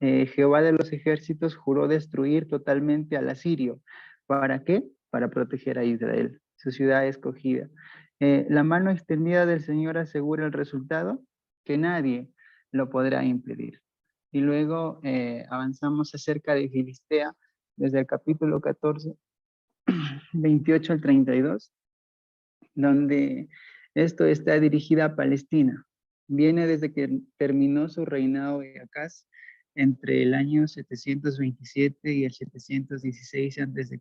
Jehová de los ejércitos juró destruir totalmente al asirio. ¿Para qué? Para proteger a Israel, su ciudad escogida. La mano extendida del Señor asegura el resultado, que nadie lo podrá impedir. Y luego avanzamos acerca de Filistea, desde el capítulo 14, 28 al 32, donde esto está dirigida a Palestina. Viene desde que terminó su reinado de Acaz, entre el año 727 y el 716 a.C.,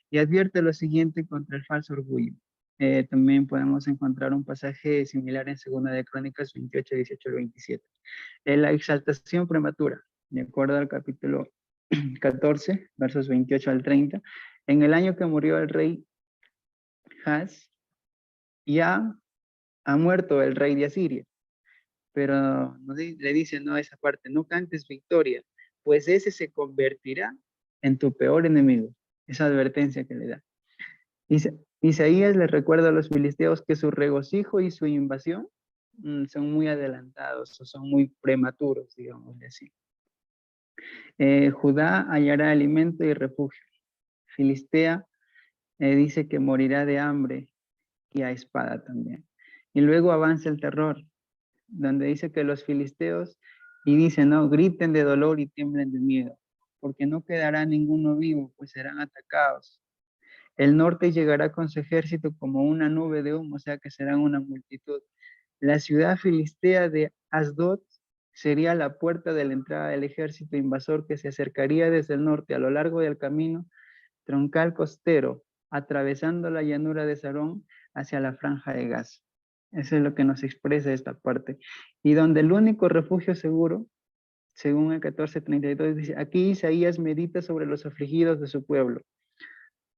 y advierte lo siguiente contra el falso orgullo. También podemos encontrar un pasaje similar en 2 de Crónicas 28, 18 al 27. La exaltación prematura, de acuerdo al capítulo 14, versos 28 al 30, en el año que murió el rey Haz, ya ha muerto el rey de Asiria. pero le dice no a esa parte, no cantes victoria, pues ese se convertirá en tu peor enemigo. Esa advertencia que le da. Isaías le recuerda a los filisteos que su regocijo y su invasión son muy adelantados o son muy prematuros, digamos así. Judá hallará alimento y refugio. Filistea dice que morirá de hambre y a espada también. Y luego avanza el terror, donde dice que los filisteos, y dice, no, griten de dolor y tiemblen de miedo, porque no quedará ninguno vivo, pues serán atacados. El norte llegará con su ejército como una nube de humo, o sea que serán una multitud. La ciudad filistea de Asdod sería la puerta de la entrada del ejército invasor que se acercaría desde el norte a lo largo del camino troncal costero, atravesando la llanura de Sarón hacia la franja de Gaza. Eso es lo que nos expresa esta parte. Y donde el único refugio seguro, según el 14:32, dice, aquí Isaías medita sobre los afligidos de su pueblo.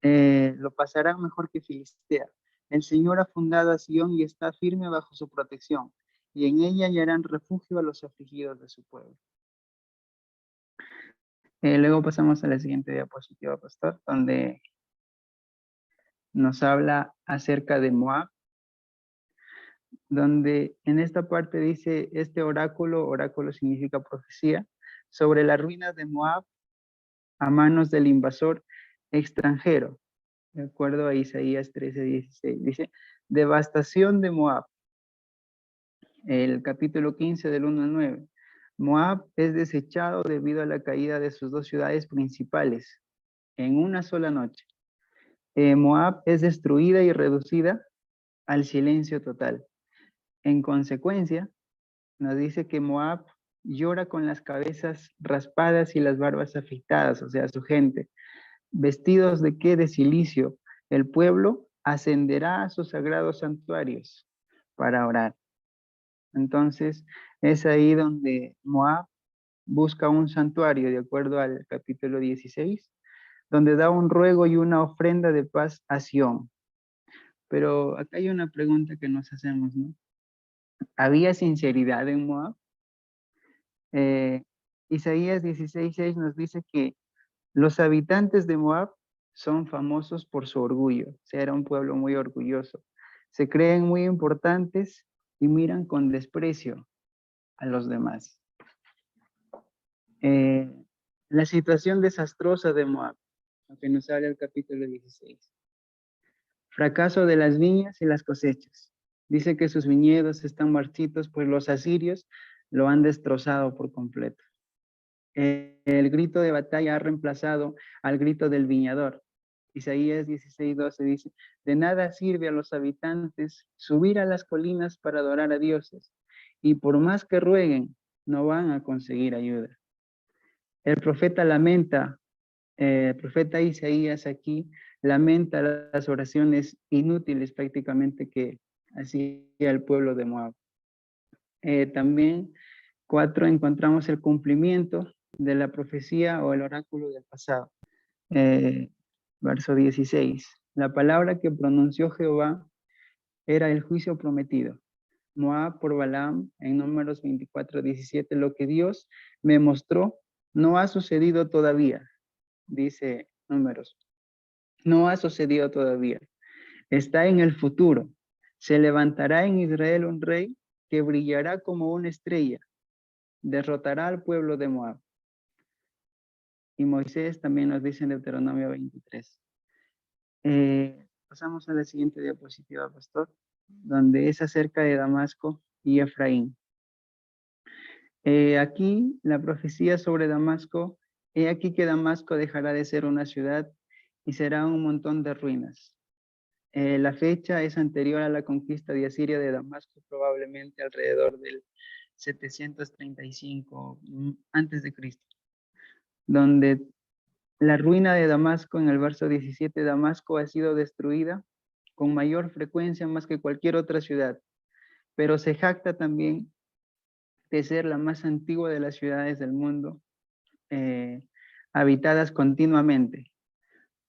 Lo pasarán mejor que Filistea. El Señor ha fundado a Sión y está firme bajo su protección, y en ella hallarán refugio a los afligidos de su pueblo. Luego pasamos a la siguiente diapositiva, pastor, donde nos habla acerca de Moab, donde en esta parte dice este oráculo significa profecía, sobre las ruinas de Moab a manos del invasor extranjero, de acuerdo a Isaías 13:16. Dice, devastación de Moab, el capítulo 15 del 1 al 9. Moab es desechado debido a la caída de sus dos ciudades principales en una sola noche. Moab es destruida y reducida al silencio total. En consecuencia, nos dice que Moab llora con las cabezas raspadas y las barbas afeitadas, o sea, su gente. ¿Vestidos de qué? De silicio. El pueblo ascenderá a sus sagrados santuarios para orar. Entonces, es ahí donde Moab busca un santuario, de acuerdo al capítulo 16, donde da un ruego y una ofrenda de paz a Sión. Pero acá hay una pregunta que nos hacemos, ¿no? ¿Había sinceridad en Moab? Isaías 16:6 nos dice que los habitantes de Moab son famosos por su orgullo, o sea, era un pueblo muy orgulloso. Se creen muy importantes y miran con desprecio a los demás. La situación desastrosa de Moab, lo que nos habla el capítulo 16. Fracaso de las viñas y las cosechas. Dice que sus viñedos están marchitos, pues los asirios lo han destrozado por completo. El grito de batalla ha reemplazado al grito del viñador. Isaías 16:12 dice, de nada sirve a los habitantes subir a las colinas para adorar a dioses, y por más que rueguen, no van a conseguir ayuda. El profeta lamenta, el profeta Isaías aquí lamenta las oraciones inútiles prácticamente que hacía el pueblo de Moab. También 4, encontramos el cumplimiento de la profecía o el oráculo del pasado. Verso 16. La palabra que pronunció Jehová era el juicio prometido. Moab por Balaam en Números 24:17. Lo que Dios me mostró no ha sucedido todavía, dice Números. No ha sucedido todavía. Está en el futuro. Se levantará en Israel un rey que brillará como una estrella. Derrotará al pueblo de Moab. Y Moisés también nos dice en Deuteronomio 23. Pasamos a la siguiente diapositiva, pastor, donde es acerca de Damasco y Efraín. Aquí la profecía sobre Damasco, he aquí que Damasco dejará de ser una ciudad y será un montón de ruinas. La fecha es anterior a la conquista de Asiria de Damasco, probablemente alrededor del 735 antes de Cristo, donde la ruina de Damasco, en el verso 17, Damasco ha sido destruida con mayor frecuencia más que cualquier otra ciudad, pero se jacta también de ser la más antigua de las ciudades del mundo, habitadas continuamente.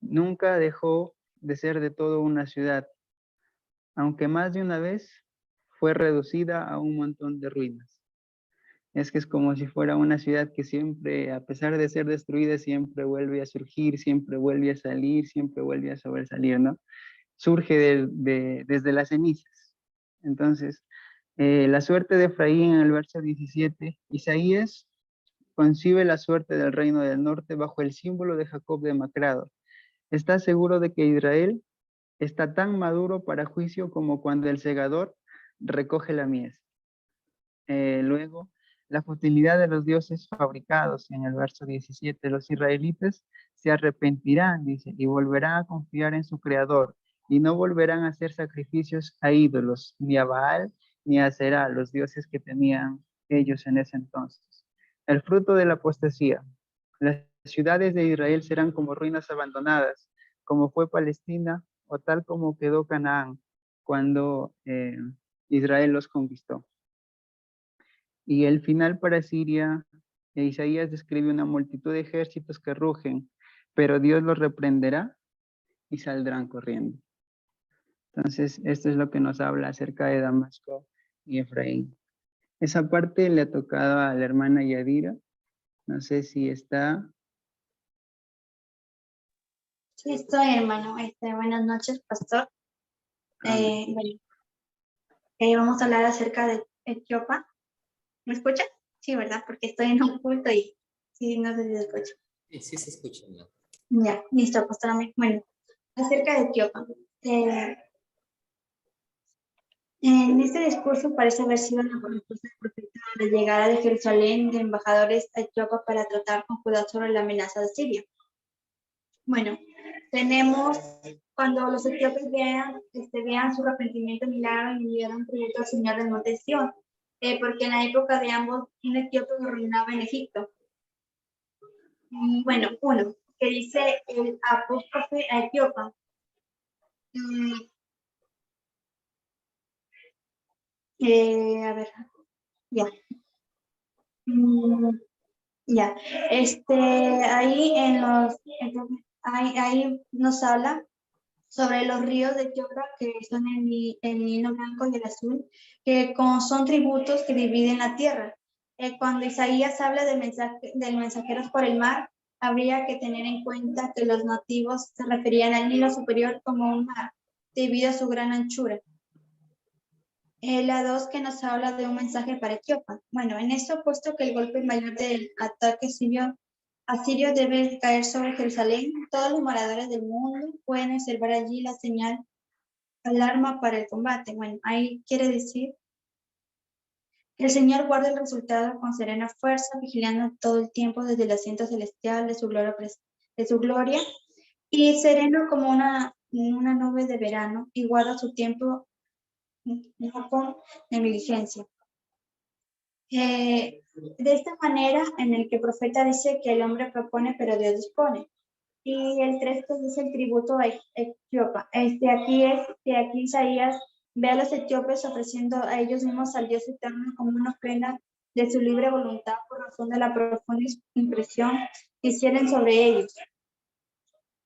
Nunca dejó de ser de todo una ciudad, aunque más de una vez fue reducida a un montón de ruinas. Es que es como si fuera una ciudad que siempre, a pesar de ser destruida, siempre vuelve a surgir, siempre vuelve a salir, siempre vuelve a sobresalir, ¿no? Surge desde las cenizas. Entonces, la suerte de Efraín en el verso 17, Isaías concibe la suerte del reino del norte bajo el símbolo de Jacob demacrado. Está seguro de que Israel está tan maduro para juicio como cuando el segador recoge la mies. Luego, la futilidad de los dioses fabricados en el verso 17, los israelitas se arrepentirán, dice, y volverán a confiar en su creador, y no volverán a hacer sacrificios a ídolos, ni a Baal, ni a Será, los dioses que tenían ellos en ese entonces. El fruto de la apostasía. Las ciudades de Israel serán como ruinas abandonadas, como fue Palestina, o tal como quedó Canaán cuando Israel los conquistó. Y el final para Siria, Isaías describe una multitud de ejércitos que rugen, pero Dios los reprenderá y saldrán corriendo. Entonces, esto es lo que nos habla acerca de Damasco y Efraín. Esa parte le ha tocado a la hermana Yadira. No sé si está. Sí, estoy, hermano. Buenas noches, pastor. Bueno, vamos a hablar acerca de Etiopía. ¿Me escucha? Sí, ¿verdad? Porque estoy en un culto y sí, no sé si se escucha. Sí, sí se escucha, ¿no? Ya, listo, pastor. Bueno, acerca de Etiopía. En este discurso parece haber sido la respuesta del profeta a la llegada de Jerusalén de embajadores a Etiopía para tratar con Judá sobre la amenaza de Siria. Bueno, tenemos cuando los etíopes vean su arrepentimiento milagro y dieron tributo al Señor del monte Sión, porque en la época de ambos un etíope gobernaba en Egipto. Bueno, uno, que dice el apóstrofe a Etiopía. A ver, ya. Ya, ahí ahí nos habla sobre los ríos de Etiopía, que son el Nilo Blanco y el Azul, que son tributos que dividen la tierra. Cuando Isaías habla de mensajeros por el mar, habría que tener en cuenta que los nativos se referían al Nilo superior como un mar, debido a su gran anchura. La 2 que nos habla de un mensaje para Etiopía. Bueno, en esto puesto que el golpe mayor del ataque asirio debe caer sobre Jerusalén, todos los moradores del mundo pueden observar allí la señal alarma para el combate. Bueno, ahí quiere decir que el Señor guarda el resultado con serena fuerza, vigilando todo el tiempo desde el asiento celestial de su gloria y sereno como una nube de verano, y guarda su tiempo no con negligencia. De esta manera en el que el profeta dice que el hombre propone pero Dios dispone. Y el 3 que dice el tributo a Etiopía. Aquí Isaías ve a los etíopes ofreciendo a ellos mismos al Dios eterno como una ofrenda de su libre voluntad por razón de la profunda impresión que hicieron sobre ellos.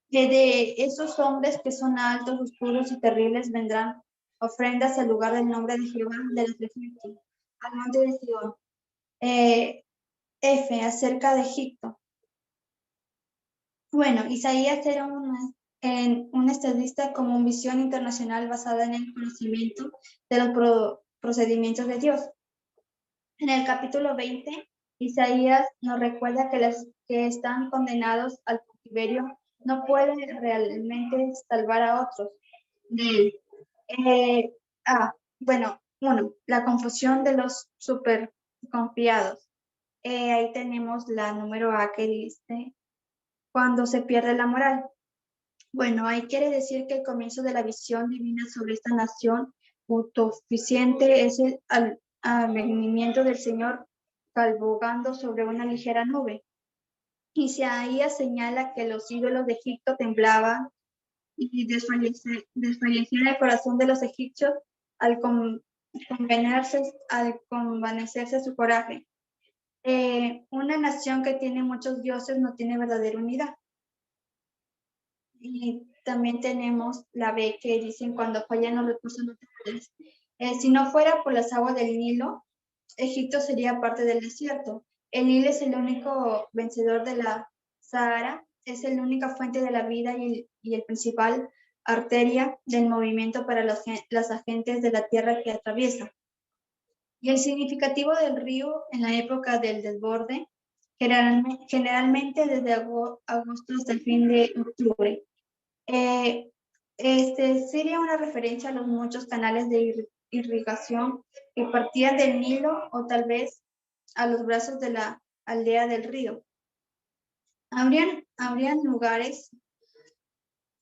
De esos hombres que son altos, oscuros y terribles vendrán ofrendas al lugar del nombre de Jehová de los ejércitos, al monte de Sion. Acerca de Egipto. Bueno, Isaías era un estadista con una visión internacional basada en el conocimiento de los procedimientos de Dios. En el capítulo 20, Isaías nos recuerda que los que están condenados al cautiverio no pueden realmente salvar a otros de él. La confusión de los super confiados. Ahí tenemos la número A que dice cuando se pierde la moral. Bueno, ahí quiere decir que el comienzo de la visión divina sobre esta nación autosuficiente es el advenimiento del Señor cabalgando sobre una ligera nube. Y ahí señala que los ídolos de Egipto temblaban y desfallecía el corazón de los egipcios al convanecerse su coraje. Una nación que tiene muchos dioses no tiene verdadera unidad. Y también tenemos la B que dicen cuando fallan los recursos naturales. Si no fuera por las aguas del Nilo, Egipto sería parte del desierto. El Nilo es el único vencedor de la Sahara, es la única fuente de la vida y el principal arteria del movimiento para las agentes de la tierra que atraviesa. Y el significativo del río en la época del desborde, generalmente desde agosto hasta el fin de octubre. Sería una referencia a los muchos canales de irrigación que partían del Nilo o tal vez a los brazos de la aldea del río. Habrían lugares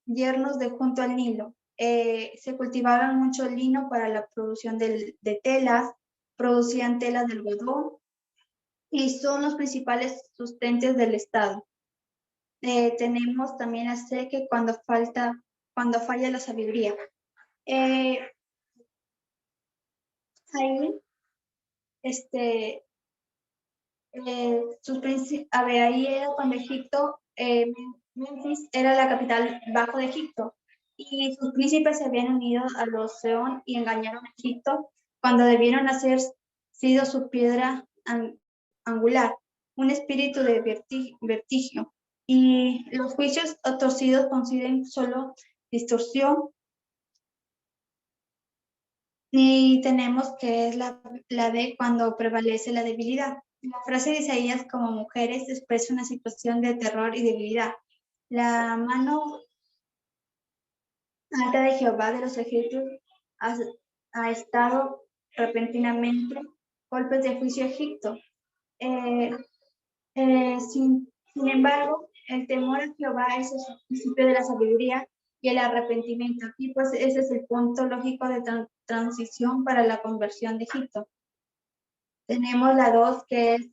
yernos de junto al Nilo. Se cultivaban mucho lino para la producción de telas, producían telas de algodón y son los principales sustentos del estado. Tenemos también la sequía cuando falla la sabiduría. Ahí, ahí era cuando Egipto, Memphis era la capital bajo de Egipto y sus príncipes se habían unido a los Seón y engañaron a Egipto cuando debieron haber sido su piedra angular, un espíritu de vertigio. Y los juicios torcidos consiguen solo distorsión. Y tenemos que es la de cuando prevalece la debilidad. La frase de Isaías como mujeres expresa una situación de terror y debilidad. La mano alta de Jehová de los ejércitos ha estado repentinamente golpes de juicio a Egipto. Sin embargo, el temor a Jehová es el principio de la sabiduría y el arrepentimiento. Aquí pues ese es el punto lógico de transición para la conversión de Egipto. Tenemos la 2, que es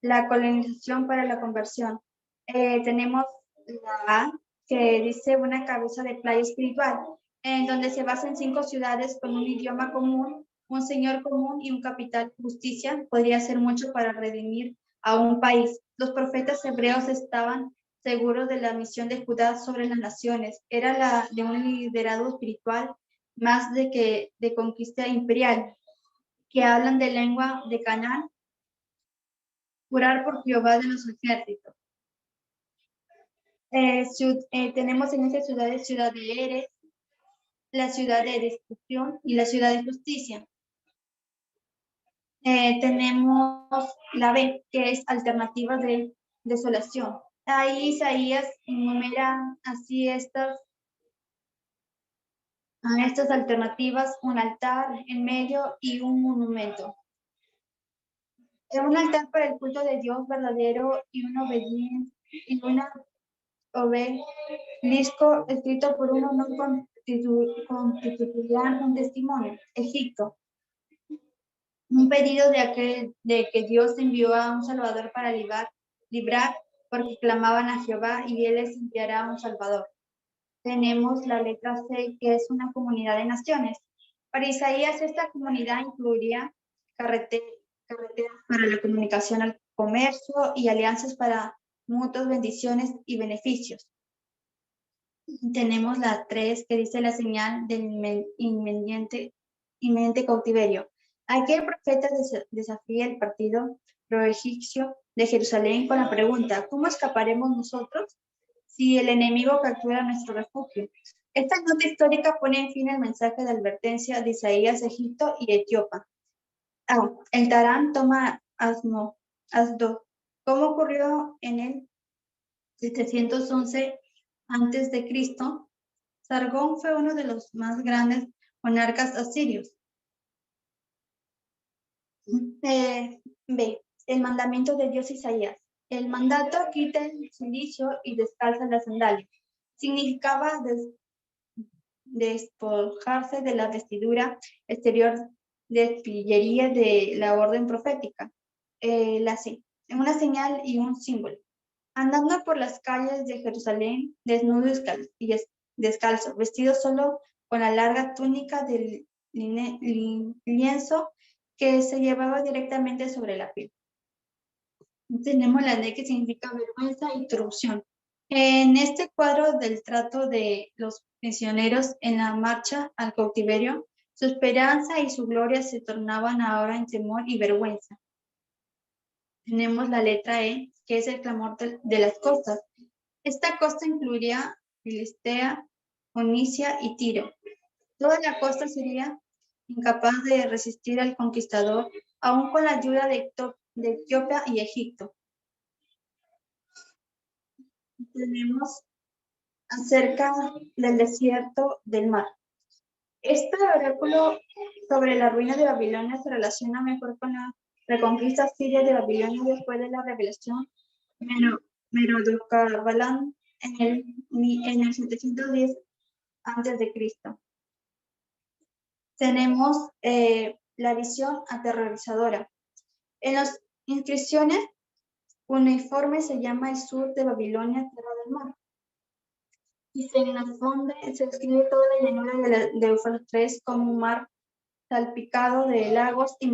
la colonización para la conversión. Tenemos la A, que dice una cabeza de playa espiritual, en donde se basa en 5 ciudades con un idioma común, un señor común y un capital. Justicia podría ser mucho para redimir a un país. Los profetas hebreos estaban seguros de la misión de Judá sobre las naciones. Era la de un liderazgo espiritual más de conquista imperial, que hablan de lengua de Canaán, jurar por Jehová de los ejércitos. Tenemos en esas ciudades ciudad de Eres, la ciudad de destrucción y la ciudad de justicia. Tenemos la B, que es alternativa de desolación. Ahí Isaías enumera así estas alternativas: un altar en medio y un monumento. Un altar para el culto de Dios verdadero y una obediencia y una obelisco escrito por uno no constituirán un testimonio. Egipto. Un pedido de que Dios envió a un Salvador para librar, porque clamaban a Jehová y Él les enviará un Salvador. Tenemos la letra C, que es una comunidad de naciones. Para Isaías, esta comunidad incluiría carreteras para la comunicación al comercio y alianzas para mutuas bendiciones y beneficios. Tenemos la 3, que dice la señal del inminente cautiverio. Aquí el profeta desafía el partido pro-egipcio de Jerusalén con la pregunta: ¿cómo escaparemos nosotros si el enemigo captura nuestro refugio? Esta nota histórica pone en fin el mensaje de advertencia de Isaías, Egipto y Etiopía. El Tarán toma Asdod. ¿Cómo ocurrió en el 711 a.C.? Sargón fue uno de los más grandes monarcas asirios. B. El mandamiento de Dios Isaías. El mandato: quita el cilicio y descalza las sandalias. Significaba despojarse de la vestidura exterior de pillería de la orden profética. La C. Una señal y un símbolo. Andando por las calles de Jerusalén, desnudo y descalzo, vestido solo con la larga túnica del lienzo que se llevaba directamente sobre la piel. Tenemos la D, que significa vergüenza y corrupción. En este cuadro del trato de los prisioneros en la marcha al cautiverio, Su esperanza y su gloria se tornaban ahora en temor y vergüenza. Tenemos la letra E, que es el clamor de las costas. Esta costa incluiría Filistea, Onicia y Tiro. Toda la costa sería incapaz de resistir al conquistador, aun con la ayuda de Etiopía y Egipto. Tenemos acerca del desierto del mar. Este oráculo sobre la ruina de Babilonia se relaciona mejor con la reconquista siria de Babilonia después de la revelación Merodocabálán en el 710 a.C. Tenemos la visión aterrorizadora. En las inscripciones uniformes se llama el sur de Babilonia, tierra del mar. Y se describe toda la llanura de Éufrates como un mar salpicado de lagos y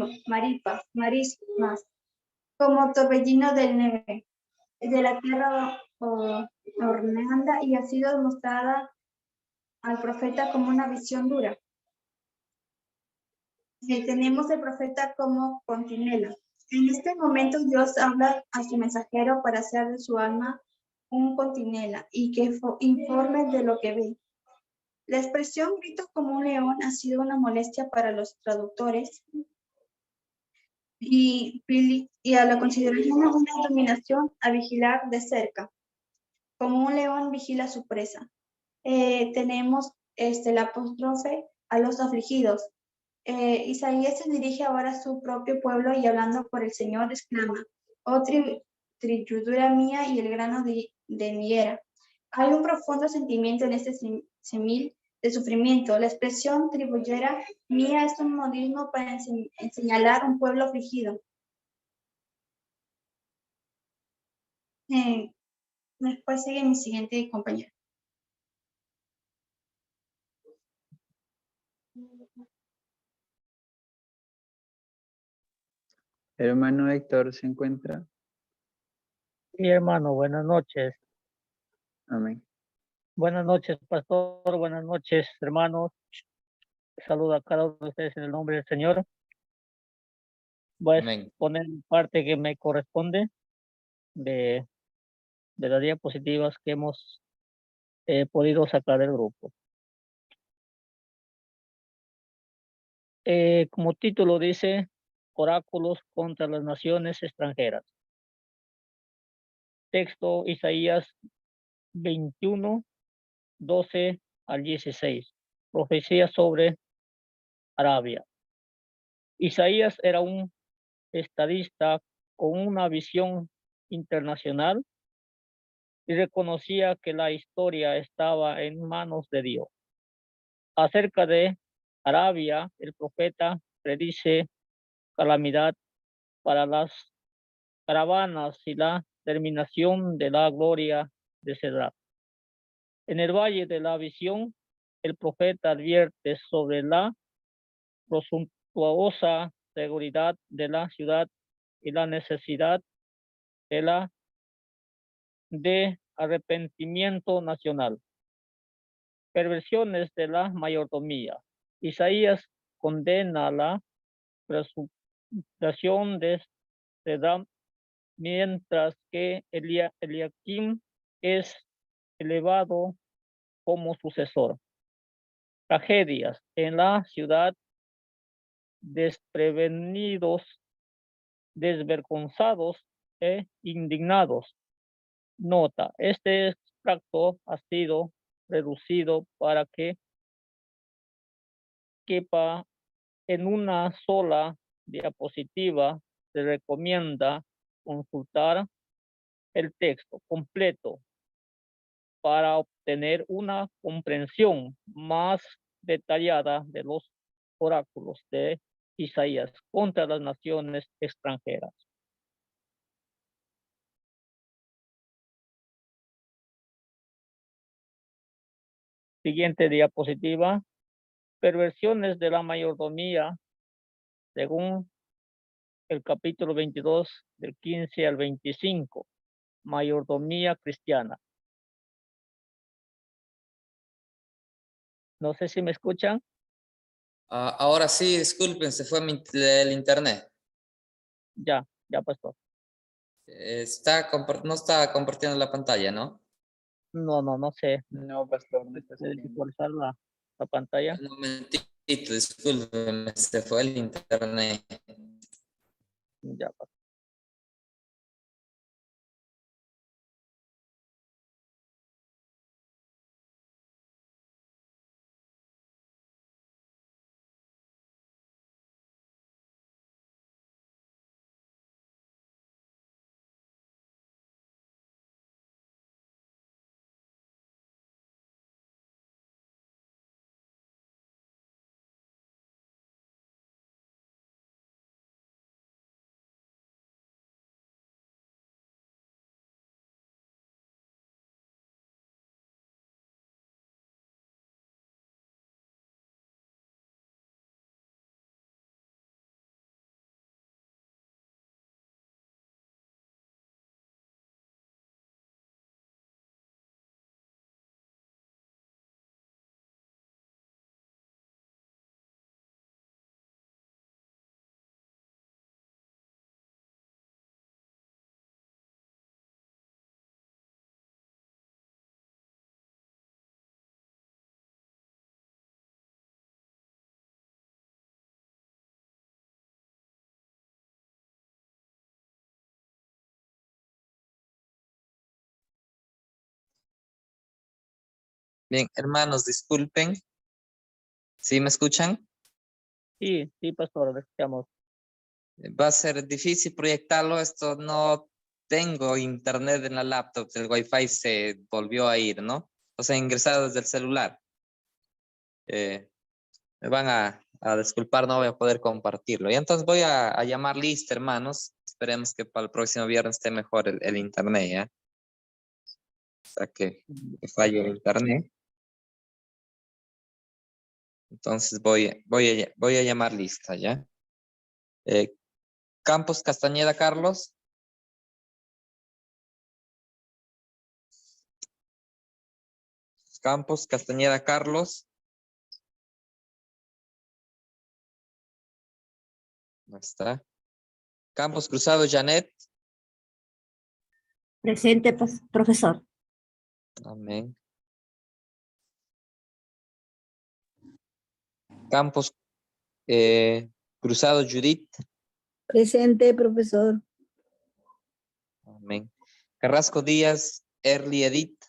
marismas, como torbellino del neve, de la tierra horneada, y ha sido demostrada al profeta como una visión dura. Tenemos el profeta como Continela. En este momento Dios habla a su mensajero para hacer de su alma un Continela y que informe de lo que ve. La expresión grito como un león ha sido una molestia para los traductores y a la consideración una dominación a vigilar de cerca, como un león vigila a su presa. Tenemos la apóstrofe a los afligidos. Isaías se dirige ahora a su propio pueblo y hablando por el Señor exclama: oh trilladura mía y el grano de mi era. Hay un profundo sentimiento en este semil de sufrimiento. La expresión tribullera mía es un modismo para señalar un pueblo afligido. Después sigue mi siguiente compañero. Hermano Héctor se encuentra. Sí, hermano, buenas noches. Amén. Buenas noches, pastor. Buenas noches, hermanos. Saludo a cada uno de ustedes en el nombre del Señor. Voy a Amén. poner parte que me corresponde de las diapositivas que hemos podido sacar del grupo. Como título dice, Oráculos contra las naciones extranjeras. Texto Isaías 21, 12 al 16. Profecía sobre Arabia. Isaías era un estadista con una visión internacional y reconocía que la historia estaba en manos de Dios. Acerca de Arabia, el profeta predice calamidad para las caravanas y la terminación de la gloria de Cedrat. En el valle de la visión, el profeta advierte sobre la presuntuosa seguridad de la ciudad y la necesidad de arrepentimiento nacional. Perversiones de la mayordomía. Isaías condena la presunción de Sedam, mientras que Eliakim es elevado como sucesor. Tragedias en la ciudad, desprevenidos, desvergonzados e indignados. Nota: este extracto ha sido reducido para que quepa en una sola diapositiva. Se recomienda consultar el texto completo para obtener una comprensión más detallada de los oráculos de Isaías contra las naciones extranjeras. Siguiente diapositiva. Perversiones de la mayordomía, según el capítulo 22, del 15 al 25. Mayordomía cristiana. No sé si me escuchan. Ahora sí, disculpen, se fue el internet. Ya, pastor. No está compartiendo la pantalla, ¿no? No sé. No, pastor, no está ¿Puede saliendo. visualizar la pantalla? Un momentito, disculpen, se fue el internet. Ya, pastor. Bien, hermanos, disculpen. ¿Sí me escuchan? Sí, pastor, lo escuchamos. Va a ser difícil proyectarlo. Esto no tengo internet en la laptop. El Wi-Fi se volvió a ir, ¿no? O sea, ingresado desde el celular. Me van a disculpar, no voy a poder compartirlo. Y entonces voy a llamar lista, hermanos. Esperemos que para el próximo viernes esté mejor el internet, ¿ya? O sea, que falle el internet. Entonces voy a llamar lista, ¿ya? Campos Castañeda Carlos. Campos Castañeda Carlos. No está. Campos Cruzado Janet. Presente, profesor. Amén. Campos Cruzado Judith. Presente, profesor. Amén. Carrasco Díaz Early Edith.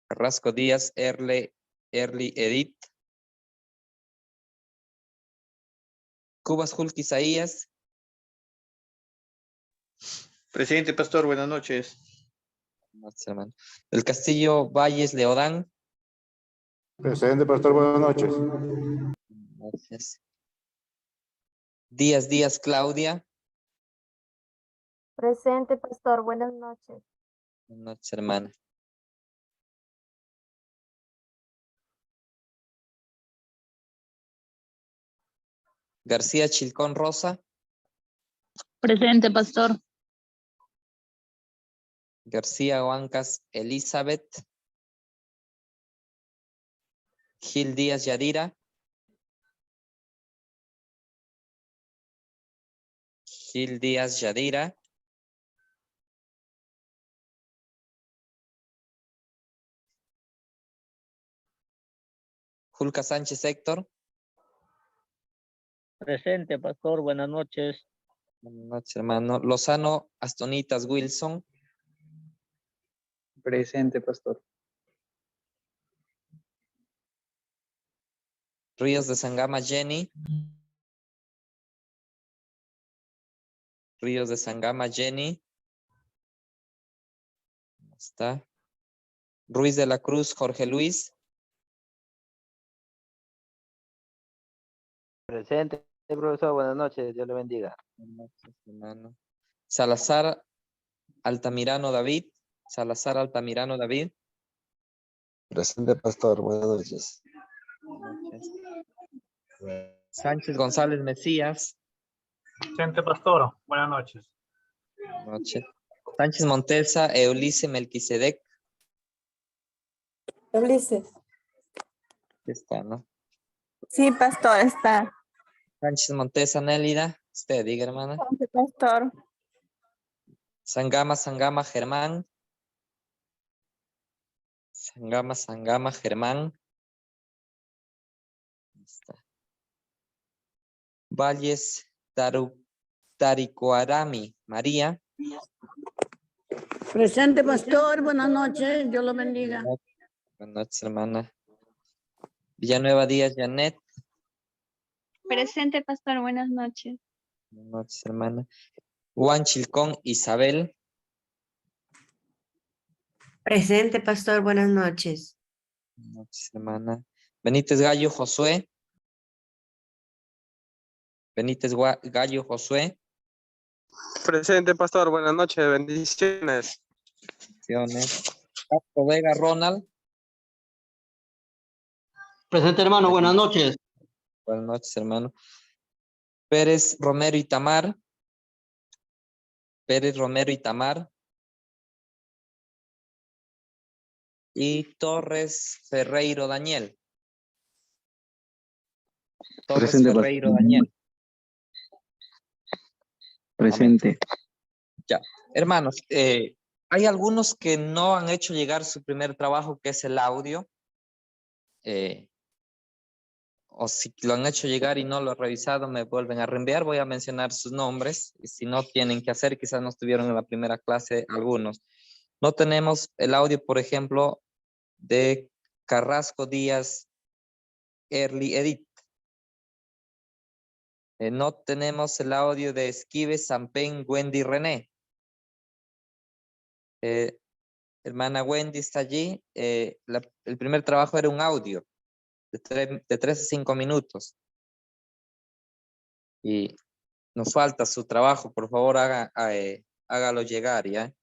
Carrasco Díaz Early Edith. Cubas Hulk Isaías. Presidente Pastor, buenas noches. El Castillo Valles Leodán. Presidente Pastor, buenas noches. Gracias. Díaz Claudia. Presente, pastor. Buenas noches. Buenas noches, hermana. García Chilcón Rosa. Presente, pastor. García Huancas Elizabeth. Gil Díaz Yadira. Gil Díaz Yadira. Julca Sánchez Héctor. Presente, pastor. Buenas noches. Buenas noches, hermano. Lozano Astonitas Wilson. Presente, pastor. Ríos de Sangama Jenny. Ríos de Sangama Jenny. Está. Ruiz de la Cruz Jorge Luis. Presente, profesor. Buenas noches. Dios le bendiga. Buenas noches, hermano. Salazar Altamirano David. Salazar Altamirano David. Presente, Pastor, buenas noches. Buenas noches. Sánchez González Mesías. Presente, pastor. Buenas noches. Buenas noches. Sánchez Montesa Eulice Melquisedec. Ulises. Está, ¿no? Sí, pastor, está. Sánchez Montesa, Nélida. Usted diga, hermana. Presente, pastor. Sangama, Germán. Sangama, Germán. Está. Valles, Taricoarami, María. Presente, pastor. Buenas noches. Dios lo bendiga. Buenas noches, hermana. Villanueva Díaz, Janet. Presente, pastor. Buenas noches. Buenas noches, hermana. Juan Chilcón, Isabel. Presente, pastor. Buenas noches. Buenas noches, hermana. Benítez Gallo, Josué. Gallo, Josué. Presente, pastor. Buenas noches. Bendiciones. Bendiciones. Castro Vega, Ronald. Presente, hermano. Buenas noches. Buenas noches, hermano. Pérez Romero y Tamar. Y Torres Ferreiro Daniel. Presente, Ferreiro pastor. Daniel. Presente. Ya. Hermanos, hay algunos que no han hecho llegar su primer trabajo, que es el audio. O si lo han hecho llegar y no lo he revisado, me vuelven a reenviar. Voy a mencionar sus nombres. Y si no tienen que hacer, quizás no estuvieron en la primera clase algunos. No tenemos el audio, por ejemplo, de Carrasco Díaz, Early Edith. No tenemos el audio de Esquive, Sampen, Wendy, René. Hermana Wendy está allí. El primer trabajo era un audio de 3 a 5 minutos. Y nos falta su trabajo. Por favor, hágalo llegar, ¿ya?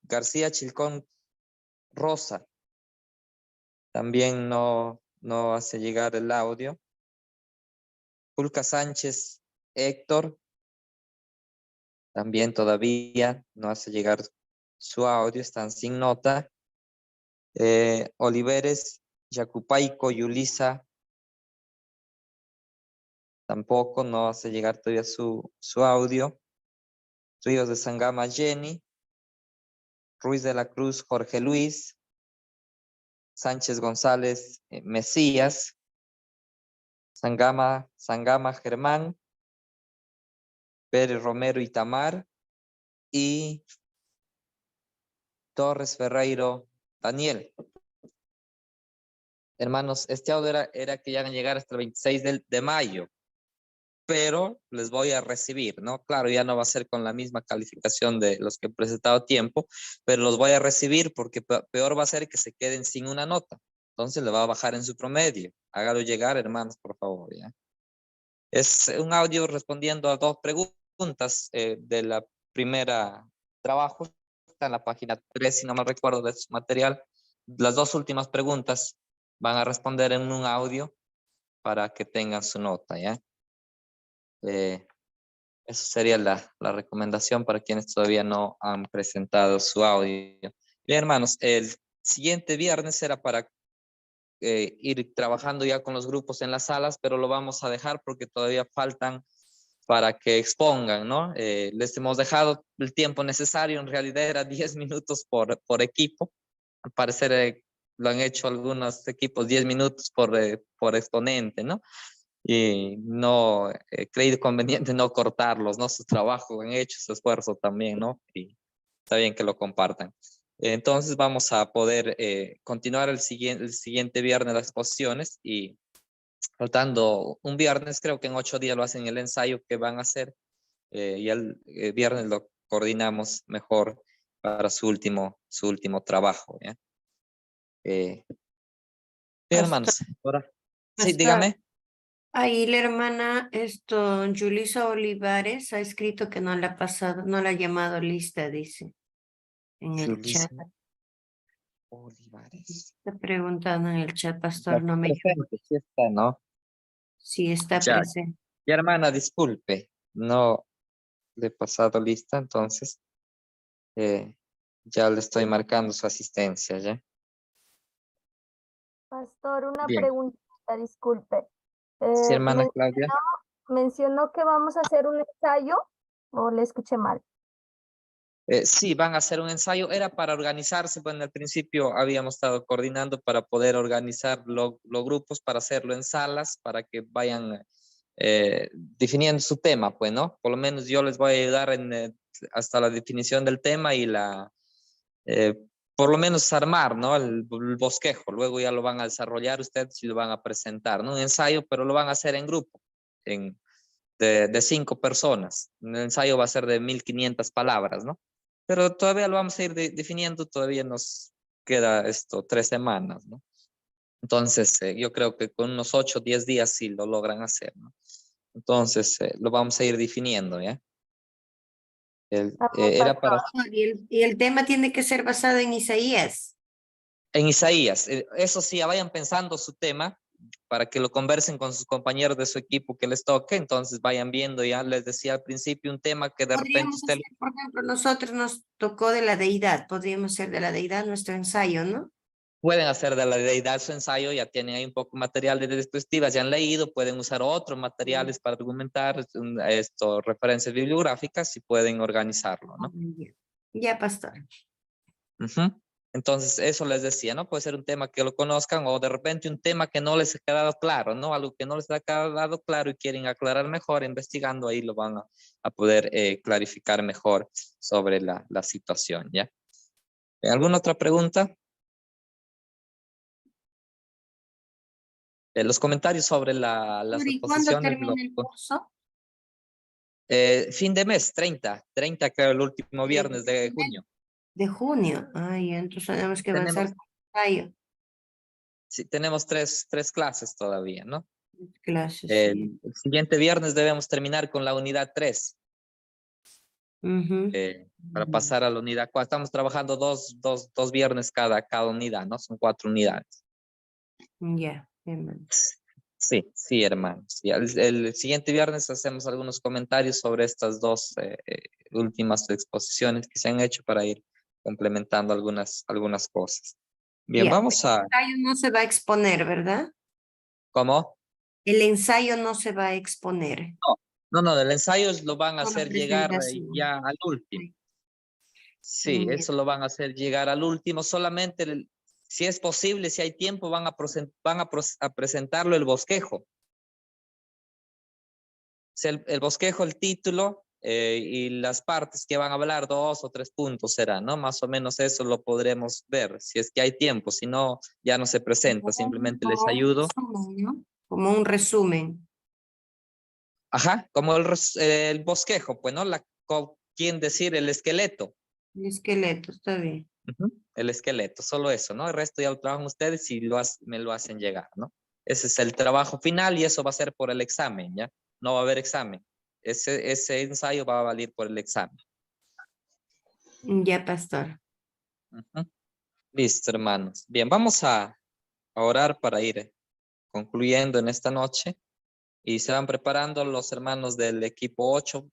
García Chilcón Rosa. También no hace llegar el audio. Julca Sánchez Héctor. También todavía no hace llegar su audio. Están sin nota. Oliveres Yacupaico Yulisa. Tampoco no hace llegar todavía su audio. Ríos de Sangama Jenny. Ruiz de la Cruz Jorge Luis. Sánchez González Mesías. Sangama Germán. Pérez Romero Itamar. Y Torres Ferreiro Daniel. Hermanos, este audio era que ya van a llegar hasta el 26 de mayo. Pero les voy a recibir, ¿no? Claro, ya no va a ser con la misma calificación de los que he presentado a tiempo, pero los voy a recibir porque peor va a ser que se queden sin una nota. Entonces le va a bajar en su promedio. Hágalo llegar, hermanos, por favor, ¿ya? Es un audio respondiendo a 2 preguntas de la primera trabajo. Está en la página 3, si no me recuerdo, de su material. Las 2 últimas preguntas van a responder en un audio para que tengan su nota, ¿ya? Eso sería la recomendación para quienes todavía no han presentado su audio. Bien, hermanos, el siguiente viernes será para ir trabajando ya con los grupos en las salas, pero lo vamos a dejar porque todavía faltan para que expongan, ¿no? Les hemos dejado el tiempo necesario, en realidad era 10 minutos por equipo. Al parecer lo han hecho algunos equipos 10 minutos por exponente, ¿no? Y no he creído conveniente no cortarlos, ¿no? Su trabajo han hecho, su esfuerzo también, ¿no? Y está bien que lo compartan. Entonces vamos a poder continuar el siguiente viernes las exposiciones y faltando un viernes, creo que en 8 días lo hacen el ensayo que van a hacer y el viernes lo coordinamos mejor para su último trabajo, ¿ya? Bien, hermanos. Ahora, sí, dígame. Ahí la hermana Yulisa Olivares ha escrito que no la ha pasado, no la ha llamado lista, dice en el Yulisa chat. Olivares. Está preguntando en el chat, pastor, no me Presente, sí está, ¿no? Sí, está Ya. presente. Ya, hermana, disculpe, no le he pasado lista, entonces ya le estoy marcando su asistencia, ¿ya? Pastor, una Bien. preguntita, disculpe. Sí, hermana Claudia. Mencionó que vamos a hacer un ensayo, o le escuché mal. Sí, van a hacer un ensayo. Era para organizarse, pues en el principio habíamos estado coordinando para poder organizar los grupos, para hacerlo en salas, para que vayan definiendo su tema, pues, ¿no? Por lo menos yo les voy a ayudar hasta la definición del tema y por lo menos armar, ¿no? El bosquejo. Luego ya lo van a desarrollar ustedes y lo van a presentar, ¿no? Un ensayo, pero lo van a hacer en grupo, de 5 personas. El ensayo va a ser de 1500 palabras, ¿no? Pero todavía lo vamos a ir definiendo, todavía nos queda 3 semanas, ¿no? Entonces, yo creo que con unos 8 o 10 días sí lo logran hacer, ¿no? Entonces, lo vamos a ir definiendo, ¿ya? Era para... Y el tema tiene que ser basado en Isaías. En Isaías, eso sí, ya vayan pensando su tema para que lo conversen con sus compañeros de su equipo que les toque, entonces vayan viendo, ya les decía al principio un tema que de repente Podríamos usted... hacer, por ejemplo, nosotros nos tocó de la deidad, podríamos hacer de la deidad nuestro ensayo, ¿no? Pueden hacer de la deidad su ensayo, ya tienen ahí un poco material de diapositivas, ya han leído, pueden usar otros materiales para argumentar referencias bibliográficas y pueden organizarlo, ¿no? Ya, pastor. Entonces, eso les decía, ¿no? Puede ser un tema que lo conozcan o de repente un tema que no les ha quedado claro, ¿no? Algo que no les ha quedado claro y quieren aclarar mejor, investigando ahí lo van a poder clarificar mejor sobre la situación, ¿ya? ¿Alguna otra pregunta? Los comentarios sobre las ¿Y cuándo exposiciones. termina el curso? Fin de mes, 30 que es el último viernes de junio. De junio. Ay, entonces tenemos que avanzar con el ensayo. Sí, tenemos tres clases todavía, ¿no? Clases, El siguiente viernes debemos terminar con la unidad 3. Para pasar a la unidad 4. Estamos trabajando dos viernes cada unidad, ¿no? Son 4 unidades. Ya, Sí, hermanos. Y el siguiente viernes hacemos algunos comentarios sobre estas 2 últimas exposiciones que se han hecho para ir complementando algunas cosas. Bien, vamos a... El ensayo no se va a exponer, ¿verdad? ¿Cómo? El ensayo no se va a exponer. No, el ensayo lo van a Solo hacer llegar presentación. ya al último. Sí, eso lo van a hacer llegar al último. Solamente, si es posible, si hay tiempo, van a presentarlo el bosquejo. O sea, el bosquejo, el título y las partes que van a hablar, 2 o 3 puntos será, ¿no? Más o menos eso lo podremos ver, si es que hay tiempo. Si no, ya no se presenta, simplemente les ayudo. Como un resumen. Ajá, como el bosquejo, pues, ¿no? ¿Quién decir? El esqueleto. El esqueleto, está bien. El esqueleto, solo eso, ¿no? El resto ya lo trabajan ustedes y me lo hacen llegar, ¿no? Ese es el trabajo final y eso va a ser por el examen, ¿ya? No va a haber examen. Ese ensayo va a valer por el examen. Ya, pastor. Listo, hermanos. Bien, vamos a orar para ir concluyendo en esta noche y se van preparando los hermanos del equipo 8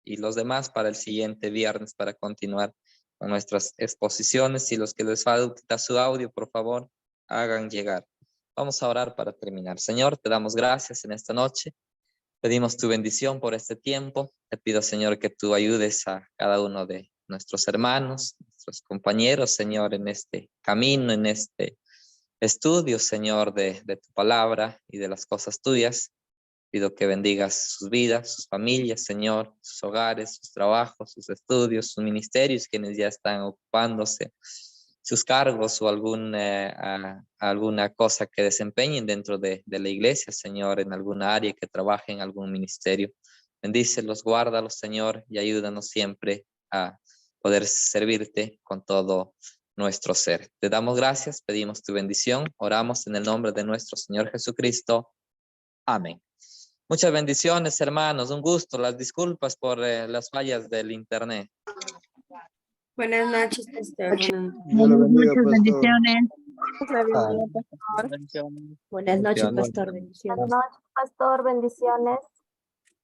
y los demás para el siguiente viernes para continuar con nuestras exposiciones. Y los que les falta su audio, por favor, hagan llegar. Vamos a orar para terminar. Señor, te damos gracias en esta noche. Pedimos tu bendición por este tiempo. Te pido, Señor, que tú ayudes a cada uno de nuestros hermanos, nuestros compañeros, Señor, en este camino, en este estudio, Señor, de tu palabra y de las cosas tuyas. Pido que bendigas sus vidas, sus familias, Señor, sus hogares, sus trabajos, sus estudios, sus ministerios, quienes ya están ocupándose, sus cargos o alguna cosa que desempeñen dentro de la iglesia, Señor, en alguna área que trabaje en algún ministerio. Bendícelos, guárdalos, Señor, y ayúdanos siempre a poder servirte con todo nuestro ser. Te damos gracias, pedimos tu bendición, oramos en el nombre de nuestro Señor Jesucristo. Amén. Muchas bendiciones, hermanos. Un gusto. Las disculpas por las fallas del internet. Buenas noches, pastor. Muchas bendiciones. Buenas noches, Bendiciones. pastor. Bendiciones. Buenas noches, pastor. Bendiciones.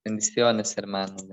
Bendiciones, hermanos.